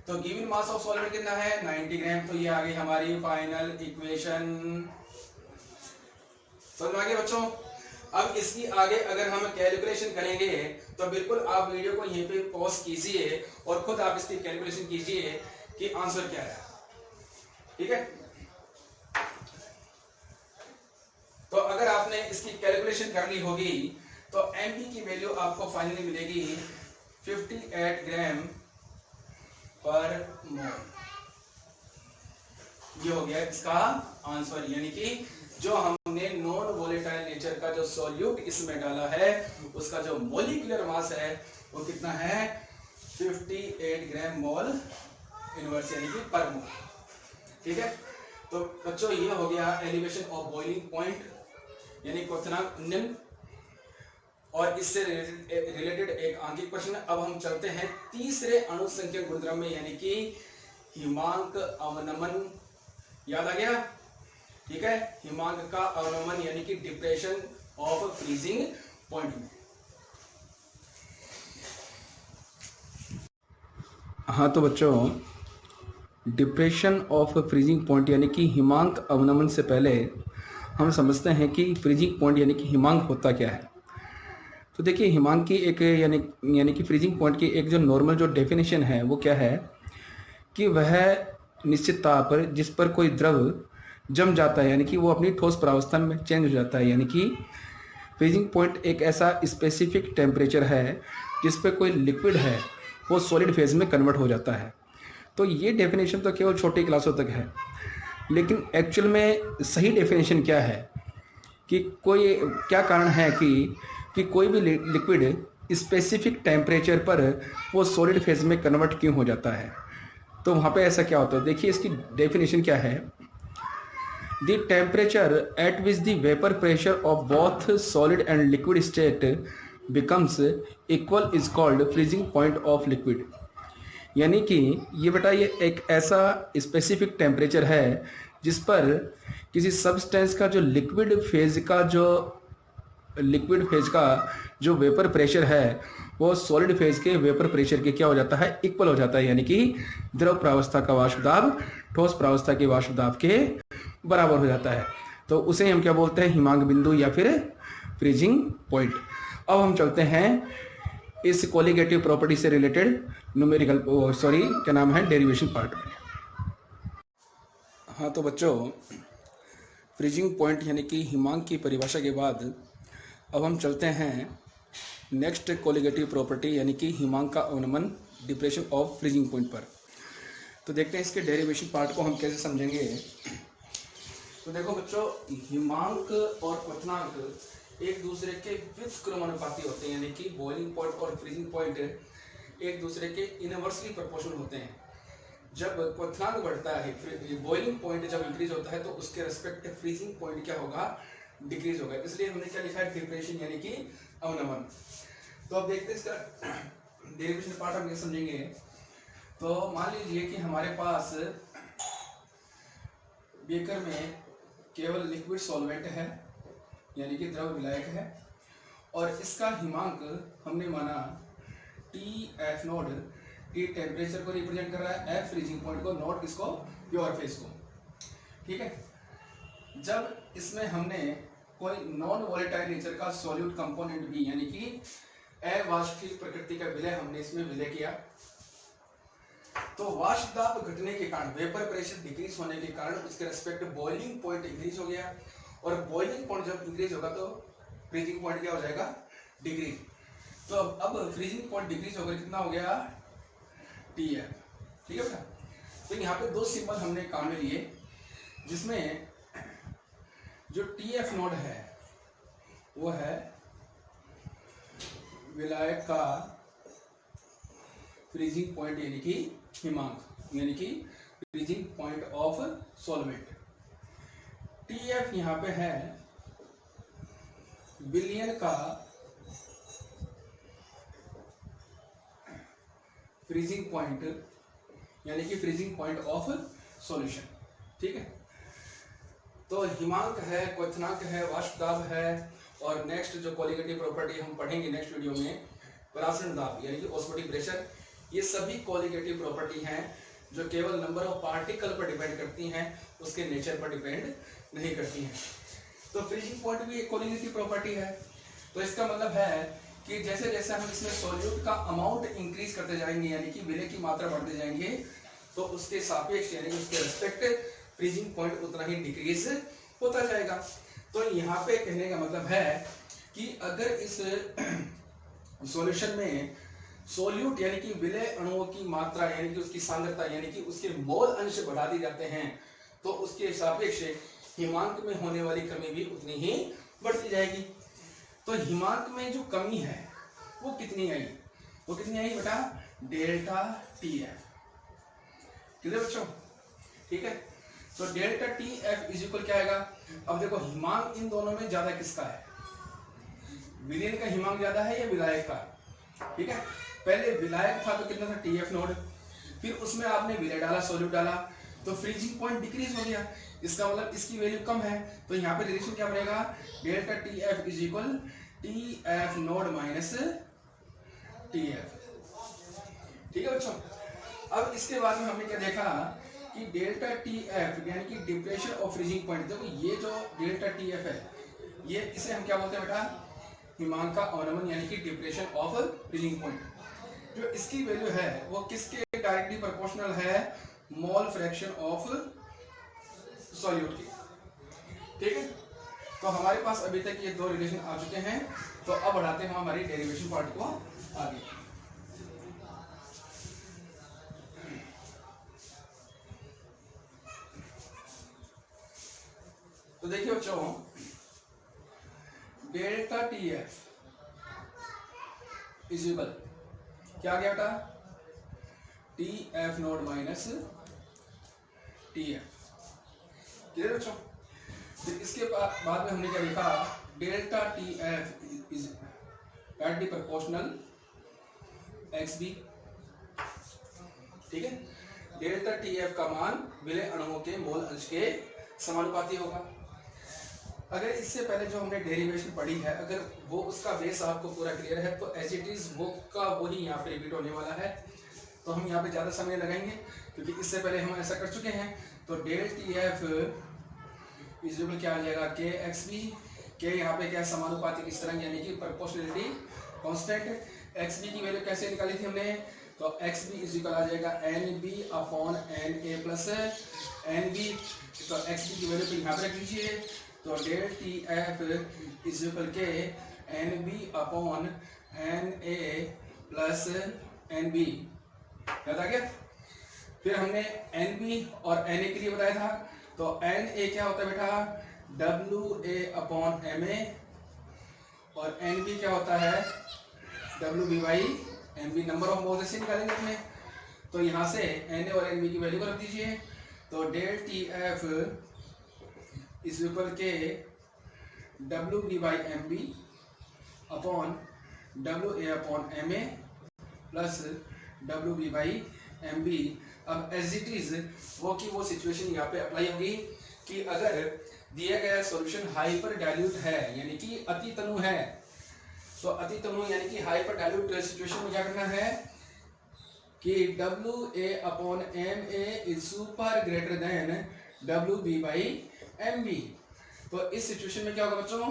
Speaker 1: तो गिवन मास ऑफ सॉल्वेंट कितना है 90 ग्राम। तो ये आ गई हमारी फाइनल इक्वेशन। समझ में आ गया बच्चों। अब इसकी आगे अगर हम कैलकुलेशन करेंगे तो बिल्कुल आप वीडियो को यहीं पे पॉज कीजिए और खुद आप इसकी कैलकुलेशन कीजिए कि आंसर क्या है। ठीक है, तो अगर आपने इसकी कैलकुलेशन कर ली होगी तो एमपी की वैल्यू आपको फाइनली मिलेगी 58 ग्राम पर मोल। ये हो गया इसका आंसर, यानी कि जो हमने नॉन वोलेटाइल नेचर का जो सॉल्यूट इसमें डाला है उसका जो मोलिकुलर मास है वो कितना है 58 ग्राम मोल इनवर्स, यानी कि पर मोल। ठीक है, तो बच्चों ये हो गया एलिवेशन ऑफ बॉइलिंग पॉइंट यानी क्वथनांक उन्नयन, और इससे रिलेटेड एक आंकिक प्रश्न। अब हम चलते हैं तीसरे अणुसंख्यक गुणधर्म में, यानी कि हिमांक अवनमन। याद आ गया? ठीक है, हिमांक का अवनमन यानी कि डिप्रेशन ऑफ फ्रीजिंग पॉइंट में। हाँ तो बच्चों, डिप्रेशन ऑफ फ्रीजिंग पॉइंट यानी कि हिमांक अवनमन से पहले हम समझते हैं कि फ्रीजिंग पॉइंट यानी कि हिमांक होता क्या है। तो देखिए, हिमांक की एक यानी कि फ्रीजिंग पॉइंट की एक जो नॉर्मल जो डेफिनेशन है वो क्या है कि वह निश्चित ताप पर जिस पर कोई द्रव जम जाता है यानी कि वो अपनी ठोस प्रावस्था में चेंज हो जाता है, यानी कि फ्रीजिंग पॉइंट एक ऐसा स्पेसिफिक टेम्परेचर है जिस पर कोई लिक्विड है वो सॉलिड फेज में कन्वर्ट हो जाता है। तो ये डेफिनेशन तो केवल छोटी क्लासों तक है, लेकिन एक्चुअल में सही डेफिनेशन क्या है कि कोई क्या कारण है कि कोई भी लिक्विड स्पेसिफिक टेम्परेचर पर वो सॉलिड फेज में कन्वर्ट क्यों हो जाता है। तो वहाँ पे ऐसा क्या होता है, देखिए इसकी डेफिनेशन क्या है। The temperature at which the vapour pressure of both solid and liquid state becomes equal is called freezing point of liquid. यानी कि ये बेटा ये एक ऐसा स्पेसिफिक टेम्परेचर है जिस पर किसी सब्सटेंस का जो लिक्विड फेज का जो वेपर प्रेशर है वो सॉलिड फेज के वेपर प्रेशर के क्या हो जाता है, इक्वल हो जाता है, यानी कि द्रव प्रावस्था का वाष्प दाब ठोस प्रावस्था के वाष्प दाब के बराबर हो जाता है। तो उसे हम क्या बोलते हैं, हिमांक बिंदु या फिर फ्रीजिंग पॉइंट। अब हम चलते हैं इस कोलिगेटिव प्रॉपर्टी से रिलेटेड न्यूमेरिकल क्या नाम है, डेरिवेशन पार्ट में। हाँ तो बच्चों, फ्रीजिंग पॉइंट यानी कि हिमांक की परिभाषा के बाद अब हम चलते हैं नेक्स्ट कोलिगेटिव प्रॉपर्टी यानी कि हिमांक का अवनमन डिप्रेशन ऑफ फ्रीजिंग पॉइंट पर। तो देखते हैं इसके डेरिवेशन पार्ट को हम कैसे समझेंगे। तो देखो बच्चों, हिमांक और क्वथनांक एक दूसरे के व्युत्क्रमानुपाती होते हैं, यानी कि बॉइलिंग पॉइंट और फ्रीजिंग पॉइंट एक दूसरे के इनवर्सली प्रोपोर्शनल होते हैं। जब क्वथनांक बढ़ता है, बॉइलिंग पॉइंट जब इंक्रीज होता है तो उसके रेस्पेक्ट फ्रीजिंग पॉइंट क्या होगा, डिक्रीज होगा। इसलिए हमने क्या लिखा है, डिप्रेशन यानी कि अवनमन। तो अब देखते हैं इसका डेरिवेशन पार्ट हम कैसे समझेंगे। तो मान लीजिए कि हमारे पास बीकर में केवल लिक्विड सॉल्वेंट है यानी कि द्रव विलायक है, और इसका हिमांक हमने माना Tf नोड, टी टेम्परेचर को रिप्रेजेंट कर रहा है, F फ्रीजिंग पॉइंट को, नोट इसको प्योर फेज को। ठीक है, जब इसमें हमने कोई नॉन वोलेटाइल नेचर का सॉल्यूट कंपोनेंट भी यानी कि अवाष्पशील प्रकृति का विलय हमने इसमें विलय किया, तो वाष्प दाब घटने के कारण, वेपर प्रेशर डिक्रीज होने के कारण उसके रेस्पेक्ट बॉइलिंग पॉइंट इंक्रीज हो गया, और बॉइलिंग पॉइंट जब इंक्रीज होगा तो फ्रीजिंग पॉइंट क्या हो जाएगा, डिक्रीज। तो अब फ्रीजिंग पॉइंट डिक्रीज होकर कितना हो गया, Tf। ठीक है बेटा। तो यहाँ पे दो सिंबल हमने काम में लिए, जिसमें जो Tf नोड है वो है विलायक का फ्रीजिंग पॉइंट यानी कि हिमांक, यानी कि freezing point of solvent. Tf यहाँ पे है विलयन का फ्रीजिंग पॉइंट यानी कि फ्रीजिंग पॉइंट ऑफ सॉल्यूशन। ठीक है, तो हिमांक है, क्वथनांक है, वाष्प दाब है, और नेक्स्ट जो कोलिगेटिव प्रॉपर्टी हम पढ़ेंगे नेक्स्ट वीडियो में, परासरण दाब यानी कि ऑस्मोटिक प्रेशर, ये सभी कोलिगेटिव प्रॉपर्टी हैं जो केवल नंबर ऑफ पार्टिकल पर डिपेंड करती हैं, उसके नेचर पर डिपेंड नहीं करती हैं। तो फ्रीजिंग पॉइंट भी एक कोलिगेटिव प्रॉपर्टी है। तो इसका मतलब है कि जैसे जैसे हम इसमें सॉल्यूट का अमाउंट इंक्रीज करते जाएंगे, यानी कि विलय की मात्रा बढ़ते जाएंगे, तो उसके सापेक्ष यानी कि उसके रिस्पेक्ट फ्रीजिंग पॉइंट उतना ही डिक्रीज होता जाएगा। तो यहाँ पे कहने का मतलब है कि अगर इस सॉल्यूशन में सोल्यूट यानी कि विलय अणुओं की मात्रा यानी कि उसकी सांद्रता यानी कि उसके मोल अंश बढ़ा दी जाते हैं, तो उसके सापेक्ष हिमांक में होने वाली कमी भी उतनी ही बढ़ती जाएगी। तो हिमांक में जो कमी है वो कितनी आई? वो कितनी आई बेटा? Delta T F. क्लियर बच्चों? ठीक है। तो delta T F is equal क्या आएगा? अब देखो हिमांक इन दोनों में ज्यादा किसका है? विलयन का हिमांक ज्यादा है या विलायक का? ठीक है। पहले विलायक था तो कितना था? T F node. फिर उसमें आपने विलय डाला, सोल्यूट डाला, तो फ्रीजिंग पॉइंट डिक्रीज हो गया। इसका मतलब इसकी वैल्यू कम है, तो यहाँ पे रिलेशन क्या बनेगा? Delta T F is equal T F naught minus T F. ठीक है बच्चों। अब इसके बाद में हमने क्या देखा कि डेल्टा टी एफ यानी कि डिप्रेशन ऑफ फ्रीजिंग पॉइंट। देखो ये जो डेल्टा टी एफ है, ये इसे हम क्या बोलते हैं बेटा? हिमांक का अवनमन यानी कि डिप्रेशन ऑफ फ्रीजिंग पॉइंट। जो इसकी वैल्यू है वो किसके डायरेक्टली प्रोपोर्शनल है? मोल फ्रैक्शन ऑफ सॉल्यूट की। ठीक है। तो हमारे पास अभी तक ये दो रिलेशन आ चुके हैं। तो अब बढ़ाते हैं हमारी डेरिवेशन पार्ट को आगे। तो देखिए बच्चों, delta T F is equal क्या आ गया बेटा? T F naught minus T F. Clear बच्चों? फिर इसके बाद में हमने क्या लिखा? Delta T F is directly proportional X B. ठीक है। डेल्टा टी एफ का मान विलय अणुओं के मोल अंश के समानुपाती होगा। अगर इससे पहले जो हमने डेरिवेशन पढ़ी है, अगर वो उसका बेस आपको पूरा क्लियर है, तो एज इट इज वो का वही यहाँ पे रिपीट होने वाला है। तो हम यहाँ पे ज़्यादा समय लगाएंगे क्योंकि इससे पहले हम ऐसा कर चुके हैं। तो del T F is equal क्या आ जाएगा? के एक्स बी। के यहाँ पे क्या है? समानुपाती किस तरह यानी कि प्रोपोर्शनलिटी कांस्टेंट। एक्स बी की वैल्यू कैसे निकाली थी हमने? तो एक्स बी इज इक्वल आ जाएगा n B upon n A plus N B. तो एक्स बी की वैल्यू को यहाँ पे रख लीजिए। तो del T F is equal K n B upon n A plus N B. याद आ गया? फिर हमने एन बी और एन ए के लिए बताया था। तो एन ए क्या होता है बेटा? W A upon M A. और एन बी क्या होता है? W B by M B. Number of moles ऐसे निकालेंगे अपने। तो यहाँ से एन ए और एन बी की वैल्यू को रख दीजिए। तो del T F is equal K W B by M B upon W A upon M A plus W B by M B. अब एज इट इज वो की वो सिचुएशन यहाँ पे अप्लाई होगी कि अगर दिया गया सॉल्यूशन हाइपर डाइल्यूट है यानी कि अति तनु है, तो अति तनु यानी कि हाइपर डाइल्यूट सिचुएशन में क्या करना है कि W A upon M A is super greater than W B by M B. तो इस सिचुएशन में क्या होगा बच्चों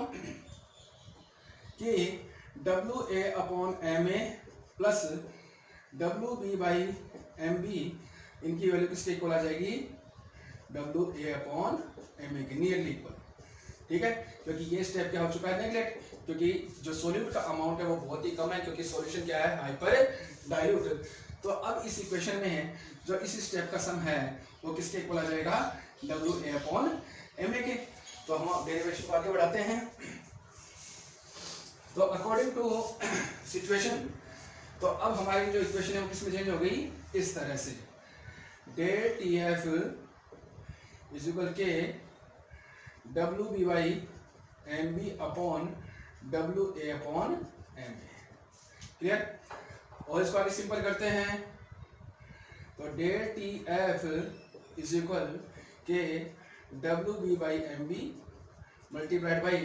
Speaker 1: कि W A upon M A plus W B by M B, इनकी वैल्यू किसके इक्वल आ जाएगी? W A upon M A के नियरली इक्वल। ठीक है। क्योंकि ये स्टेप क्या हो चुका है? नेग्लेक्ट। क्योंकि जो सोल्यूट का अमाउंट है वो बहुत ही कम है, क्योंकि सॉल्यूशन क्या है? Hyper dilute. तो अब इस इक्वेशन में जो इस स्टेप का सम है वो किसके इक्वल आ जाएगा? W A upon M A के। तो हम डेरिवेशन को आगे बढ़ाते हैं। तो अकॉर्डिंग टू सिचुएशन, तो अब हमारी जो इक्वेशन है वो किसमें चेंज हो गई? इस तरह से del T F is equal K W B by M B upon W A upon M A. Clear? और इसको आगे सिंपल करते हैं। तो del T F is equal K W B by M B multiplied by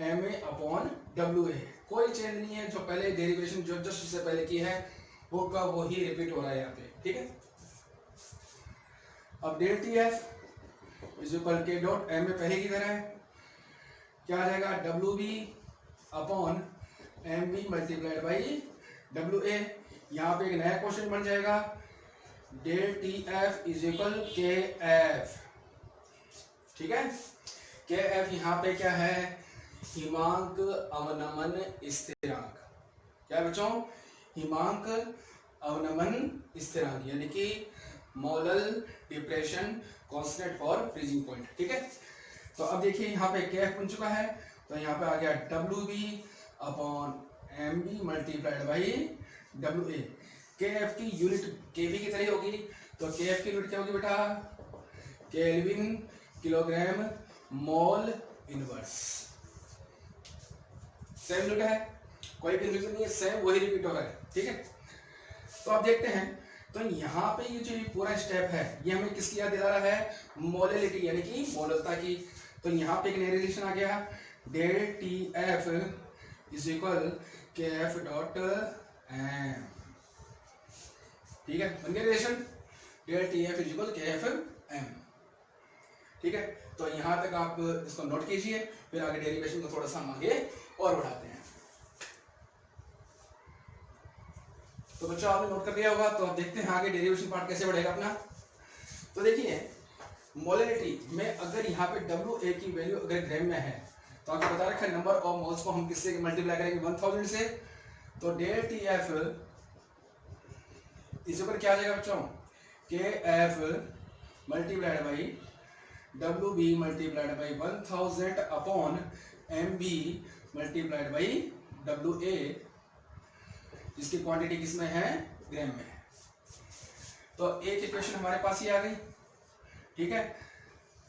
Speaker 1: M A upon W A. कोई change नहीं है, जो पहले डेरिवेशन जो जस्ट इससे पहले की है होगा वही रिपीट हो रहा है यहाँ पे, ठीक है। अब del T F is equal K dot M में पहले की तरह है, क्या आ जाएगा, W B upon M B multiplied by W A. यहाँ पे एक नया क्वेश्चन बन जाएगा, del T F is equal K F, ठीक है। के एफ यहाँ पे क्या है, हिमांक अवनमन स्थिरांक। क्या बच्चों, हिमांक अवनमन स्थिरांक, यानी कि molal depression constant for freezing point, ठीक है। तो अब देखिए यहाँ पे के एफ बन चुका है, तो यहाँ पे आ गया W B upon M B multiplied by W A. K F की यूनिट के बी की तरह होगी, तो के एफ की यूनिट क्या होगी बेटा, kelvin kilogram mole inverse. Same unit है, कोई कंफ्यूजन नहीं है, सेम वही रिपीट हो रहा है, ठीक है। तो आप देखते हैं, तो यहाँ पे ये जो पूरा स्टेप है ये हमें किसकी याद दिला रहा है, मोलैलिटी यानी कि मोललता की। तो यहाँ पे एक नया रिलेशन आ गया, del T F is equal K F dot M, ठीक है, बन गया relation, del T F is equal K F M, ठीक है। तो यहाँ तक आप इसको नोट कीजिए, फिर आगे डेरिवेशन को थोड़ा सा हम आगे और बढ़ाते हैं। तो बच्चों आपने नोट कर लिया होगा, तो आप देखते हैं आगे डेरिवेशन पार्ट कैसे बढ़ेगा अपना। तो देखिए मोलैलिटी में अगर यहाँ पे डब्ल्यू ए की वैल्यू अगर ग्राम में है, तो आपको बता रखा है नंबर ऑफ मोल्स को हम किससे मल्टीप्लाई करेंगे, 1000 से। तो डेल टी एफ इस ऊपर क्या आ जाएगा बच्चों, K F multiplied by W B multiplied by 1000 upon M B multiplied by W A, जिसकी क्वांटिटी किसमें है, ग्राम में। तो एक इक्वेशन हमारे पास ही आ गई, ठीक है।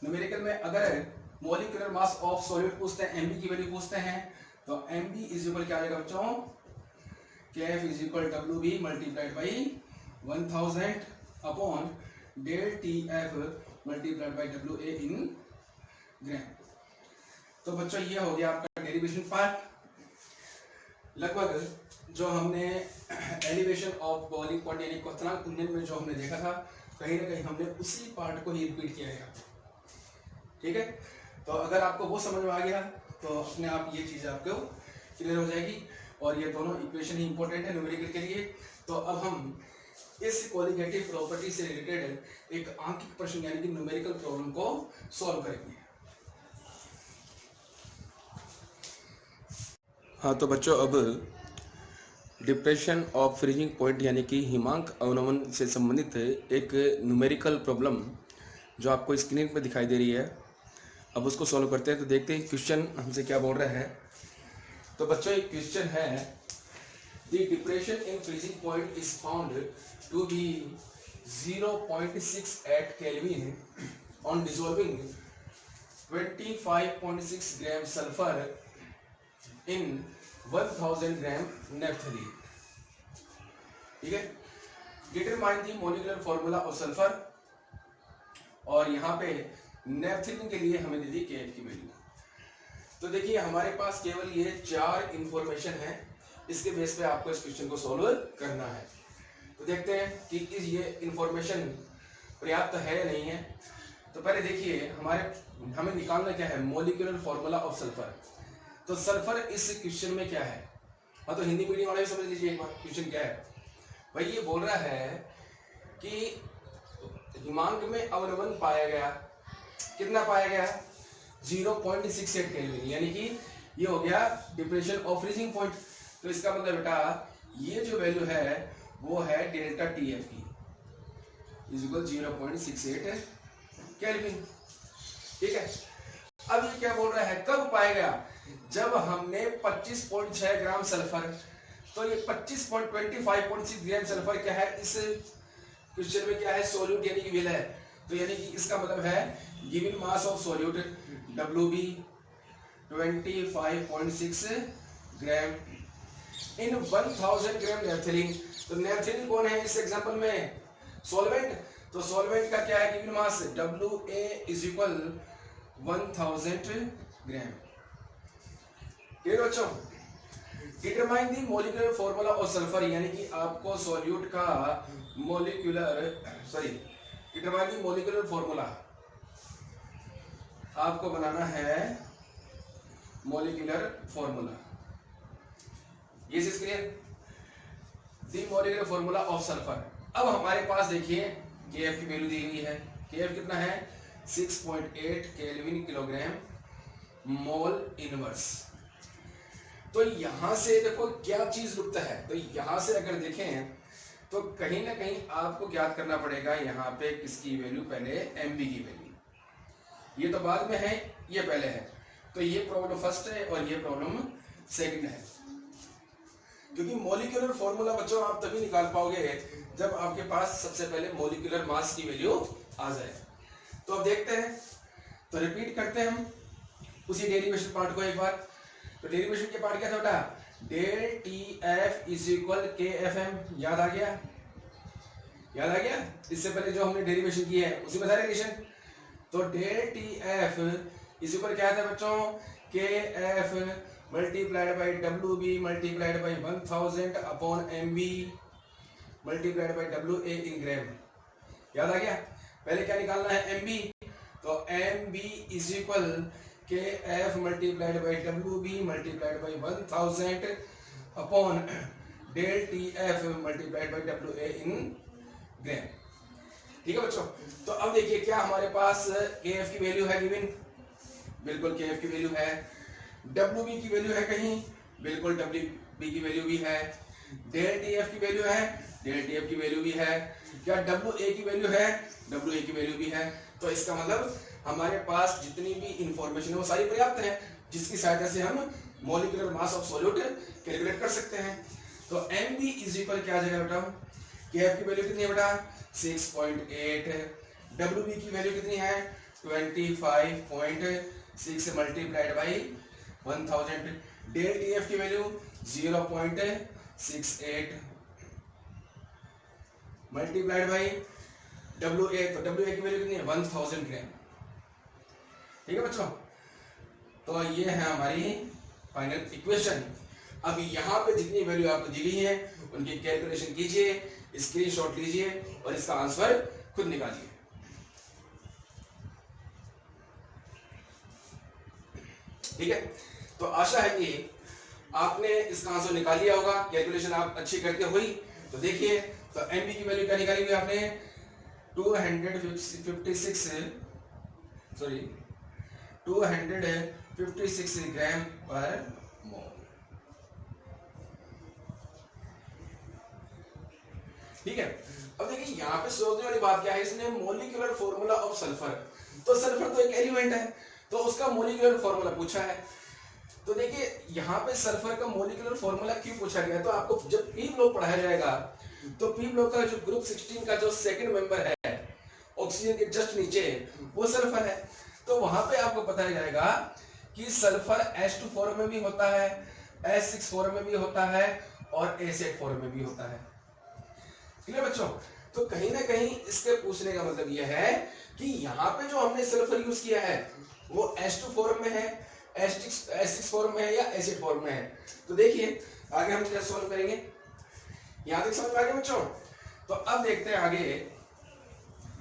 Speaker 1: न्यूमेरिकल में अगर मोलिकुलर मास ऑफ सॉलिड पूछते हैं, एमबी की वैल्यू पूछते हैं, तो एमबी इज इक्वल क्या आ जाएगा बच्चों, K F is equal W B multiplied by 1000 upon del T F multiplied by W A in gram. तो बच्चों ये हो गया आपका डेरिवेशन पार्ट। लगभग जो हमने एलिवेशन ऑफ बॉइलिंग पॉइंट यानी क्वथनांक उन्नयन में जो हमने देखा था, कहीं ना कहीं हमने उसी पार्ट को ही रिपीट किया है, ठीक है। तो अगर आपको वो समझ में आ गया तो अपने आप ये चीज़ आपको क्लियर हो जाएगी, और ये दोनों इक्वेशन ही इंपॉर्टेंट है न्यूमेरिकल के लिए। तो अब हम इस क्वालिटेटिव प्रॉपर्टी से रिलेटेड एक आंकिक प्रश्न यानी कि न्यूमेरिकल प्रॉब्लम को सॉल्व करेंगे। हाँ तो बच्चों, अब डिप्रेशन ऑफ फ्रीजिंग पॉइंट यानी कि हिमांक अवनमन से संबंधित एक न्यूमेरिकल प्रॉब्लम जो आपको स्क्रीन पर दिखाई दे रही है, अब उसको सॉल्व करते हैं। तो देखते हैं क्वेश्चन हमसे क्या बोल रहा है। तो बच्चों एक क्वेश्चन है, the depression in freezing point is found to be 0.68 kelvin on dissolving 25.6 gram sulphur in 1000 gram naphthalene, ठीक है। Determine the molecular formula of sulphur, और यहाँ पे नेफ्थलीन के लिए हमें दे दी के एफ की वैल्यू। तो देखिए हमारे पास केवल ये 4 इंफॉर्मेशन है, इसके बेस पे आपको इस क्वेश्चन को सॉल्व करना है। तो देखते हैं कि ये इंफॉर्मेशन पर्याप्त है या नहीं है। तो पहले देखिए हमें निकालना क्या है, मॉलिक्यूलर फॉर्मूला ऑफ सल्फर। तो सल्फर इस क्वेश्चन में क्या है, हाँ तो हिंदी मीडियम वाले भी समझ लीजिए एक बार क्वेश्चन क्या है। भाई ये बोल रहा है कि हिमांक में अवनमन पाया गया, कितना पाया गया, 0.68 केल्विन, यानी कि ये हो गया डिप्रेशन ऑफ फ्रीजिंग पॉइंट। तो इसका मतलब बेटा ये जो वैल्यू है वो है डेल्टा टी एफ की इज इक्वल 0.68 केल्विन, ठीक है। अब ये क्या बोल रहा है, कब पाया गया, जब हमने 25.6 ग्राम सल्फर, तो ये 25.6 ग्राम सल्फर क्या है इस क्वेश्चन में क्या है, सोल्यूट यानी कि विल है। तो यानी कि इसका मतलब है given mass of solute WB 25.6 gram in 1000 gram naphthalene. तो नेफ्थलीन कौन है इस एग्जांपल में, सॉल्वेंट। तो सॉल्वेंट का क्या है given mass, WA is equal 1000 gram. Clear बच्चों, determine the molecular formula of sulphur, यानी कि आपको सॉल्यूट का डिटरमाइन द मॉलिक्यूलर फॉर्मूला आपको बनाना है, मॉलिक्यूलर फॉर्मूला। ये चीज clear? The molecular formula of sulphur. अब हमारे पास देखिए KF की वैल्यू दी हुई है। KF कितना है? 6.8 केल्विन किलोग्राम मोल इनवर्स। तो यहां से देखो क्या चीज रुकता है, तो यहां से अगर देखें तो कहीं ना कहीं आपको ज्ञात करना पड़ेगा यहाँ पे किसकी वैल्यू, पहले MB की वैल्यू। ये तो बाद में है, ये पहले है। तो ये प्रॉब्लम फर्स्ट है और ये प्रॉब्लम सेकंड है, क्योंकि मॉलिक्यूलर फॉर्मूला बच्चों आप तभी निकाल पाओगे जब आपके पास सबसे पहले मॉलिक्यूलर मास की वैल्यू आ जाए। तो अब देखते हैं, तो रिपीट करते हैं हम उसी डेरिवेशन पार्ट को एक बार। तो डेरिवेशन के पार्ट क्या था बेटा? Del TF is equal KFM। याद आ गया? याद आ गया? इससे पहले जो हमने डेरिवेशन की है उसी में था रिलेशन। तो डेल TF इज इक्वल क्या था बच्चों? KF multiplied by WB multiplied by 1000 upon MB multiplied by WA in ग्राम। याद आ गया? पहले क्या निकालना है? MB। तो MB is equal KF multiplied by WB multiplied by 1000 upon del TF multiplied by WA in gram. ठीक है बच्चों? तो अब देखिए क्या हमारे पास KF की वैल्यू है गिवन, बिल्कुल KF की वैल्यू है। WB की वैल्यू है कहीं, बिल्कुल WB की वैल्यू भी है। डेल TF की वैल्यू है, डेल TF की वैल्यू भी है। क्या WA की वैल्यू है? WA की वैल्यू भी है। तो इसका मतलब हमारे पास जितनी भी इंफॉर्मेशन है वो सारी पर्याप्त है, जिसकी सहायता से हम molecular mass of solute calculate कर सकते हैं। तो MB इज इक्वल क्या आ जाएगा बेटा? KF की वैल्यू कितनी है बेटा? 6.8। WB की वैल्यू कितनी है? 25.6 मल्टीप्लाइड बाई 1000। डेल TF की वैल्यू 0.68 मल्टीप्लाइड बाई WA। तो WA की वैल्यू कितनी है? 1000 ग्राम। ठीक है बच्चों? तो ये है हमारी फाइनल इक्वेशन। अब यहाँ पे जितनी वैल्यू आपको दी गई है उनकी कैलकुलेशन कीजिए, स्क्रीनशॉट लीजिए और इसका आंसर खुद निकालिए। ठीक है? तो आशा है कि आपने इसका आंसर निकाल लिया होगा। कैलकुलेशन आप अच्छी करके हुई तो देखिए, तो MB की वैल्यू क्या निकाली हुई आपने? 256 ग्राम पर मोल। ठीक है? अब देखिए यहाँ पे सोचने वाली बात क्या है, इसने मॉलिक्यूलर फॉर्मूला ऑफ सल्फर, तो सल्फर तो एक एलिमेंट है तो उसका मॉलिक्यूलर फॉर्मूला पूछा है। तो देखिए यहाँ पे सल्फर का मॉलिक्यूलर फॉर्मूला क्यों पूछा गया? तो आपको जब पी ब्लॉक पढ़ाया जाएगा तो पी ब्लॉक का जो ग्रुप 16 का जो सेकंड मेंबर है ऑक्सीजन के जस्ट नीचे, वो सल्फर है। तो वहां पे आपको बताया जाएगा कि सल्फर H2 फॉर्म में भी होता है, H6 फॉर्म में भी होता है और A7 फॉर्म में भी होता है। ठीक है बच्चों? तो कहीं ना कहीं इसके पूछने का मतलब यह है कि यहाँ पे जो हमने सल्फर यूज किया है वो H2 फॉर्म में है, H6 फॉर्म में है या एसिड फॉर्म में है। तो देखिए आगे हम क्या सॉल्व करेंगे, यहां तक समझ में आ गया बच्चों? तो अब देखते हैं आगे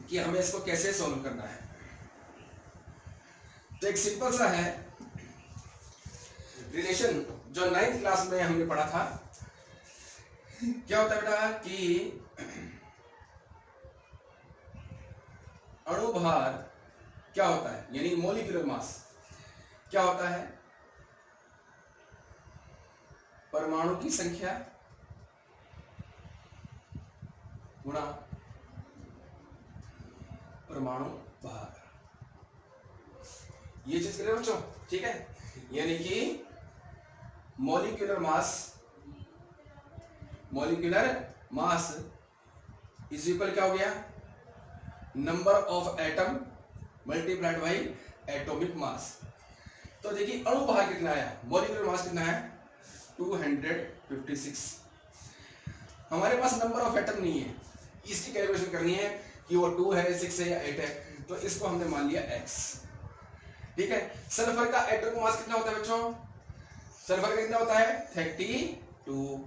Speaker 1: कि हमें इसको कैसे सॉल्व करना है। तो एक सिंपल सा है रिलेशन जो 9th क्लास में हमने पढ़ा था। क्या होता है बेटा कि अणु भार क्या होता है, यानी मॉलिक्यूलर मास क्या होता है? परमाणु की संख्या गुणा परमाणु भार। ये चीज करें बच्चों? ठीक है? यानी कि मॉलिक्यूलर मास इज इक्वल क्या हो गया? Number of atom multiplied by atomic mass. तो देखिए अणु भार कितना आया, मॉलिक्यूलर मास कितना है? 256। हमारे पास नंबर ऑफ एटम नहीं है, इसकी कैलकुलेशन करनी है कि वो 2 है, 6 है या 8 है। तो इसको हमने मान लिया x। ठीक है? सल्फर का एटॉमिक मास कितना होता है बच्चों? सल्फर का कितना होता है 32।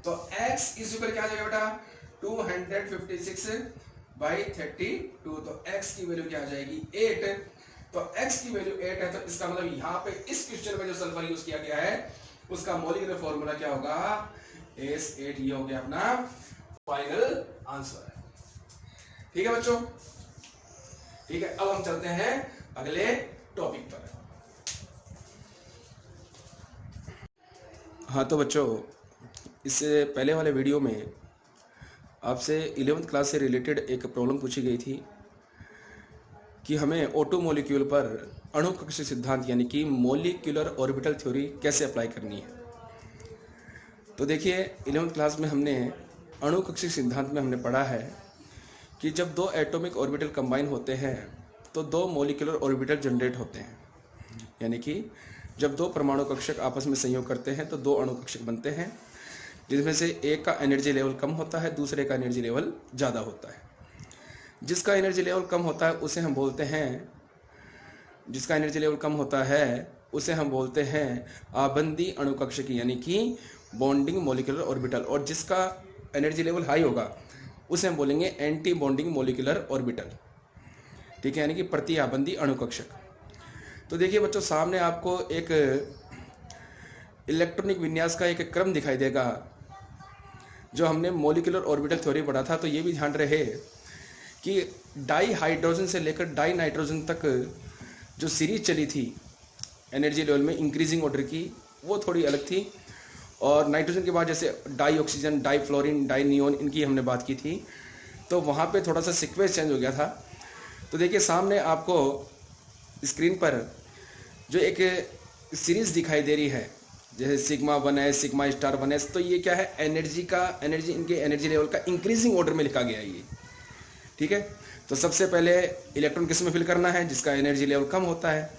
Speaker 1: तो x इज इक्वल क्या आ जाएगा बेटा 256/32। तो x की वैल्यू क्या आ जाएगी 8। तो x की वैल्यू 8 है, तो इसका मतलब यहाँ पे इस क्वेश्चन में जो सल्फर यूज किया गया है उसका मॉलिक्यूलर फॉर्मूला क्या होगा S8। ये हो गया अपना फाइनल आंसर। ठीक है बच्चों, ठीक है। अब हम चलते हैं अगले टॉपिक पर। हाँ तो बच्चों, इससे पहले वाले वीडियो में आपसे 11th क्लास से रिलेटेड एक प्रॉब्लम पूछी गई थी कि हमें O2 मॉलिक्यूल पर अणुकक्षीय सिद्धांत यानी कि मॉलिक्यूलर ऑर्बिटल थ्योरी कैसे अप्लाई करनी है। तो देखिए 11th क्लास में हमने अणुकक्षीय सिद्धांत में हमने पढ़ा है कि जब दो एटॉमिक ऑर्बिटल कंबाइन होते हैं तो दो मॉलिक्यूलर ऑर्बिटल जनरेट होते हैं, यानी कि जब दो परमाणु कक्षक आपस में संयोग करते हैं तो दो अणु कक्षक बनते हैं, जिसमें से एक का एनर्जी लेवल कम होता है, दूसरे का एनर्जी लेवल ज़्यादा होता है। जिसका एनर्जी लेवल कम होता है उसे हम बोलते हैं आबंदी अणुकक्षकी यानी कि बॉन्डिंग मॉलिक्यूलर ऑर्बिटल, और जिसका एनर्जी लेवल हाई होगा उसे हम बोलेंगे एंटी बॉन्डिंग मॉलिक्यूलर ऑर्बिटल। ठीक है, यानी कि प्रति आबंदी अणुकक्षक। तो देखिए बच्चों, सामने आपको एक इलेक्ट्रॉनिक विन्यास का एक क्रम दिखाई देगा जो हमने मॉलिक्यूलर ऑर्बिटल थ्योरी पढ़ा था। तो ये भी ध्यान रहे कि डाई हाइड्रोजन से लेकर डाई नाइट्रोजन तक जो सीरीज चली थी एनर्जी लेवल में इंक्रीजिंग ऑर्डर की, वो थोड़ी अलग थी। और नाइट्रोजन के बाद जैसे di oxygen, di fluorine, di neon, इनकी हमने बात की थी, तो वहाँ पे थोड़ा सा सीक्वेंस चेंज हो गया था। तो देखिए सामने आपको स्क्रीन पर जो एक सीरीज दिखाई दे रही है, जैसे sigma 1s, sigma star 1s, तो ये क्या है इनके एनर्जी लेवल का इंक्रीजिंग ऑर्डर में लिखा गया है ये। ठीक है, तो सबसे पहले इलेक्ट्रॉन किस में फिल करना है, जिसका एनर्जी लेवल कम होता है।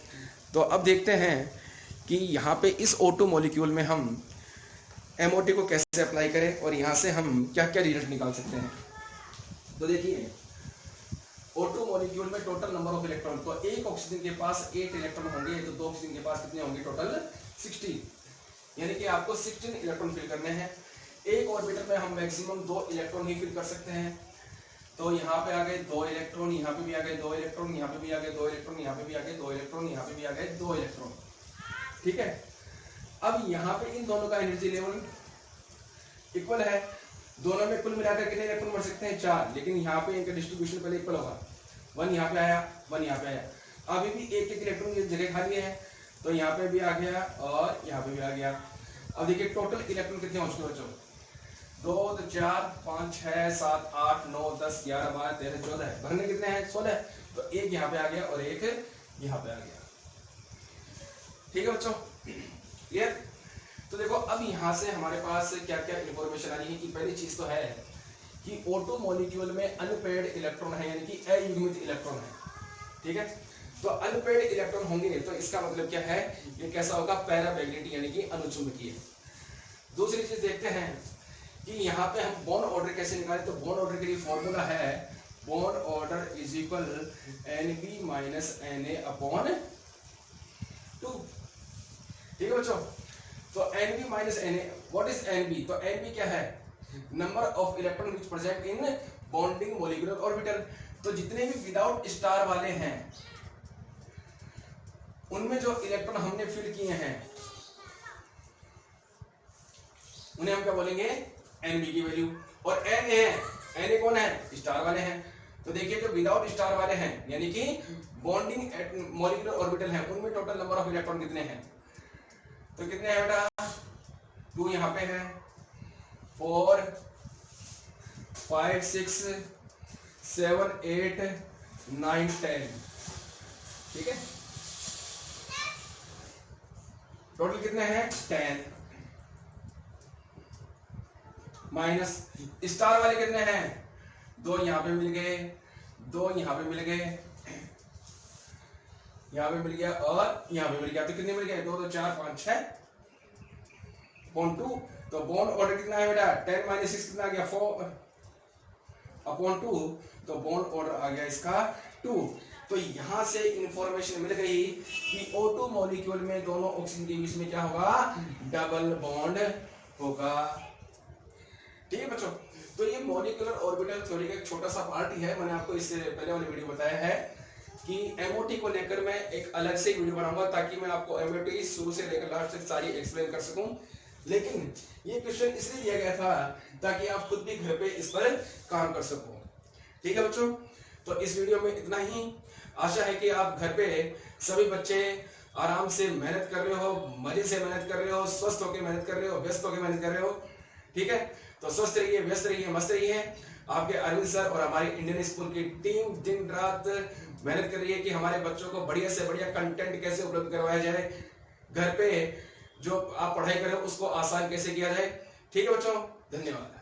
Speaker 1: तो अब देखते हैं कि यहाँ पे इस O2 मॉलिक्यूल में हम MOT को कैसे अप्लाई करें और यहाँ से हम क्या क्या रिजल्ट निकाल सकते हैं। तो देखिए O2 मॉलिक्यूल में टोटल नंबर ऑफ इलेक्ट्रॉन, तो एक ऑक्सीजन के पास 8 इलेक्ट्रॉन होंगे, तो दो ऑक्सीजन के पास कितने होंगे टोटल 16, यानी कि आपको 16 इलेक्ट्रॉन फिल करने हैं। एक ऑर्बिटल में हम मैक्सिमम 2 इलेक्ट्रॉन ही फिल कर सकते हैं। तो यहाँ पे आ गए 2 इलेक्ट्रॉन, यहाँ पे भी आ गए 2 इलेक्ट्रॉन, यहाँ पे भी आ गए 2 इलेक्ट्रॉन, यहाँ पे भी आ गए 2 इलेक्ट्रॉन, यहाँ पे भी आ गए 2 इलेक्ट्रॉन। ठीक है, अब यहाँ पे इन दोनों का एनर्जी लेवल इक्वल है, दोनों में कुल मिलाकर कितने इलेक्ट्रॉन बढ़ सकते हैं 4, लेकिन यहाँ पे इनका डिस्ट्रीब्यूशन पहले इक्वल होगा। 1 यहाँ पे आया, 1 यहाँ पे आया, अभी भी एक इलेक्ट्रॉन की जगह खाली है, तो यहाँ पे भी आ गया और यहाँ पे भी आ गया। अब देखिए टोटल इलेक्ट्रॉन कितने हो चुके बच्चों, 2 तो 4 5 6 7 8 9 10 11 12 13 14, भरने कितने हैं 16, तो एक यहाँ पे आ गया और एक यहाँ पे आ गया। ठीक है बच्चों, क्लियर। तो देखो अब यहाँ से हमारे पास क्या क्या इंफॉर्मेशन आ रही है कि पहली चीज तो है कि O2 मॉलिक्यूल में अनपेयर्ड इलेक्ट्रॉन है, यानी कि अयुग्मित इलेक्ट्रॉन है। ठीक है, तो अनपेयर्ड इलेक्ट्रॉन होंगे तो इसका मतलब क्या है, ये कैसा होगा पैरामैग्नेटिक यानी कि अनुचुंबकीय। दूसरी चीज देखते हैं कि यहाँ पे हम बॉन्ड ऑर्डर कैसे निकालें। तो बॉन्ड ऑर्डर के लिए फॉर्मूला है bond order is equal Nb minus Na/2। ठीक है बच्चों, तो Nb minus Na, what is Nb, तो Nb क्या है number of electron which present in bonding molecular orbital. तो जितने भी विदाउट स्टार वाले हैं उनमें जो इलेक्ट्रॉन हमने फिल किए हैं उन्हें हम क्या बोलेंगे Nb की वैल्यू। और Na कौन है, स्टार वाले हैं। तो देखिए जो विदाउट स्टार वाले हैं यानी कि बॉन्डिंग मॉलिक्यूलर ऑर्बिटल हैं, उनमें टोटल नंबर ऑफ इलेक्ट्रॉन कितने हैं, तो कितने हैं बेटा 2 यहाँ पे है, 4 5 6 7 8 9 10। ठीक है, टोटल कितने हैं 10, माइनस स्टार वाले कितने हैं 2 यहाँ पे मिल गए, 2 यहाँ पे मिल गए, यहाँ पे मिल गया और यहाँ पे मिल गया, तो कितने मिल गए 2 तो 4 5 6 2। तो बॉन्ड ऑर्डर कितना है बेटा 10 - 6 कितना आ गया 4/2, तो बॉन्ड ऑर्डर आ गया इसका 2। तो यहाँ से इंफॉर्मेशन मिल गई कि O2 मॉलिक्यूल में दोनों ऑक्सीजन के बीच में क्या होगा, डबल बॉन्ड होगा। ठीक है बच्चों, तो ये मॉलिक्यूलर ऑर्बिटल थ्योरी का एक छोटा सा पार्ट ही है। मैंने आपको इससे पहले वाली वीडियो बताया है कि एमओटी को लेकर मैं एक अलग से वीडियो बनाऊंगा ताकि मैं आपको एमओटी शुरू से लेकर लास्ट तक सारी एक्सप्लेन कर सकूं। लेकिन ये क्वेश्चन इसलिए दिया गया था ताकि आप खुद भी घर पे इस पर काम कर सको। ठीक है बच्चों, तो इस वीडियो में इतना ही। आशा है कि आप घर पे सभी बच्चे आराम से मेहनत कर रहे हो, मजे से मेहनत कर रहे हो, स्वस्थ होकर मेहनत कर रहे हो, व्यस्त होकर मेहनत कर रहे हो। ठीक है, तो स्वस्थ रहिए, व्यस्त रहिए, मस्त रहिए। आपके अरविंद सर और हमारी इंडियन स्कूल की टीम दिन रात मेहनत कर रही है कि हमारे बच्चों को बढ़िया से बढ़िया कंटेंट कैसे उपलब्ध करवाया जाए, घर पे जो आप पढ़ाई कर रहे हो उसको आसान कैसे किया जाए। ठीक है बच्चों, धन्यवाद।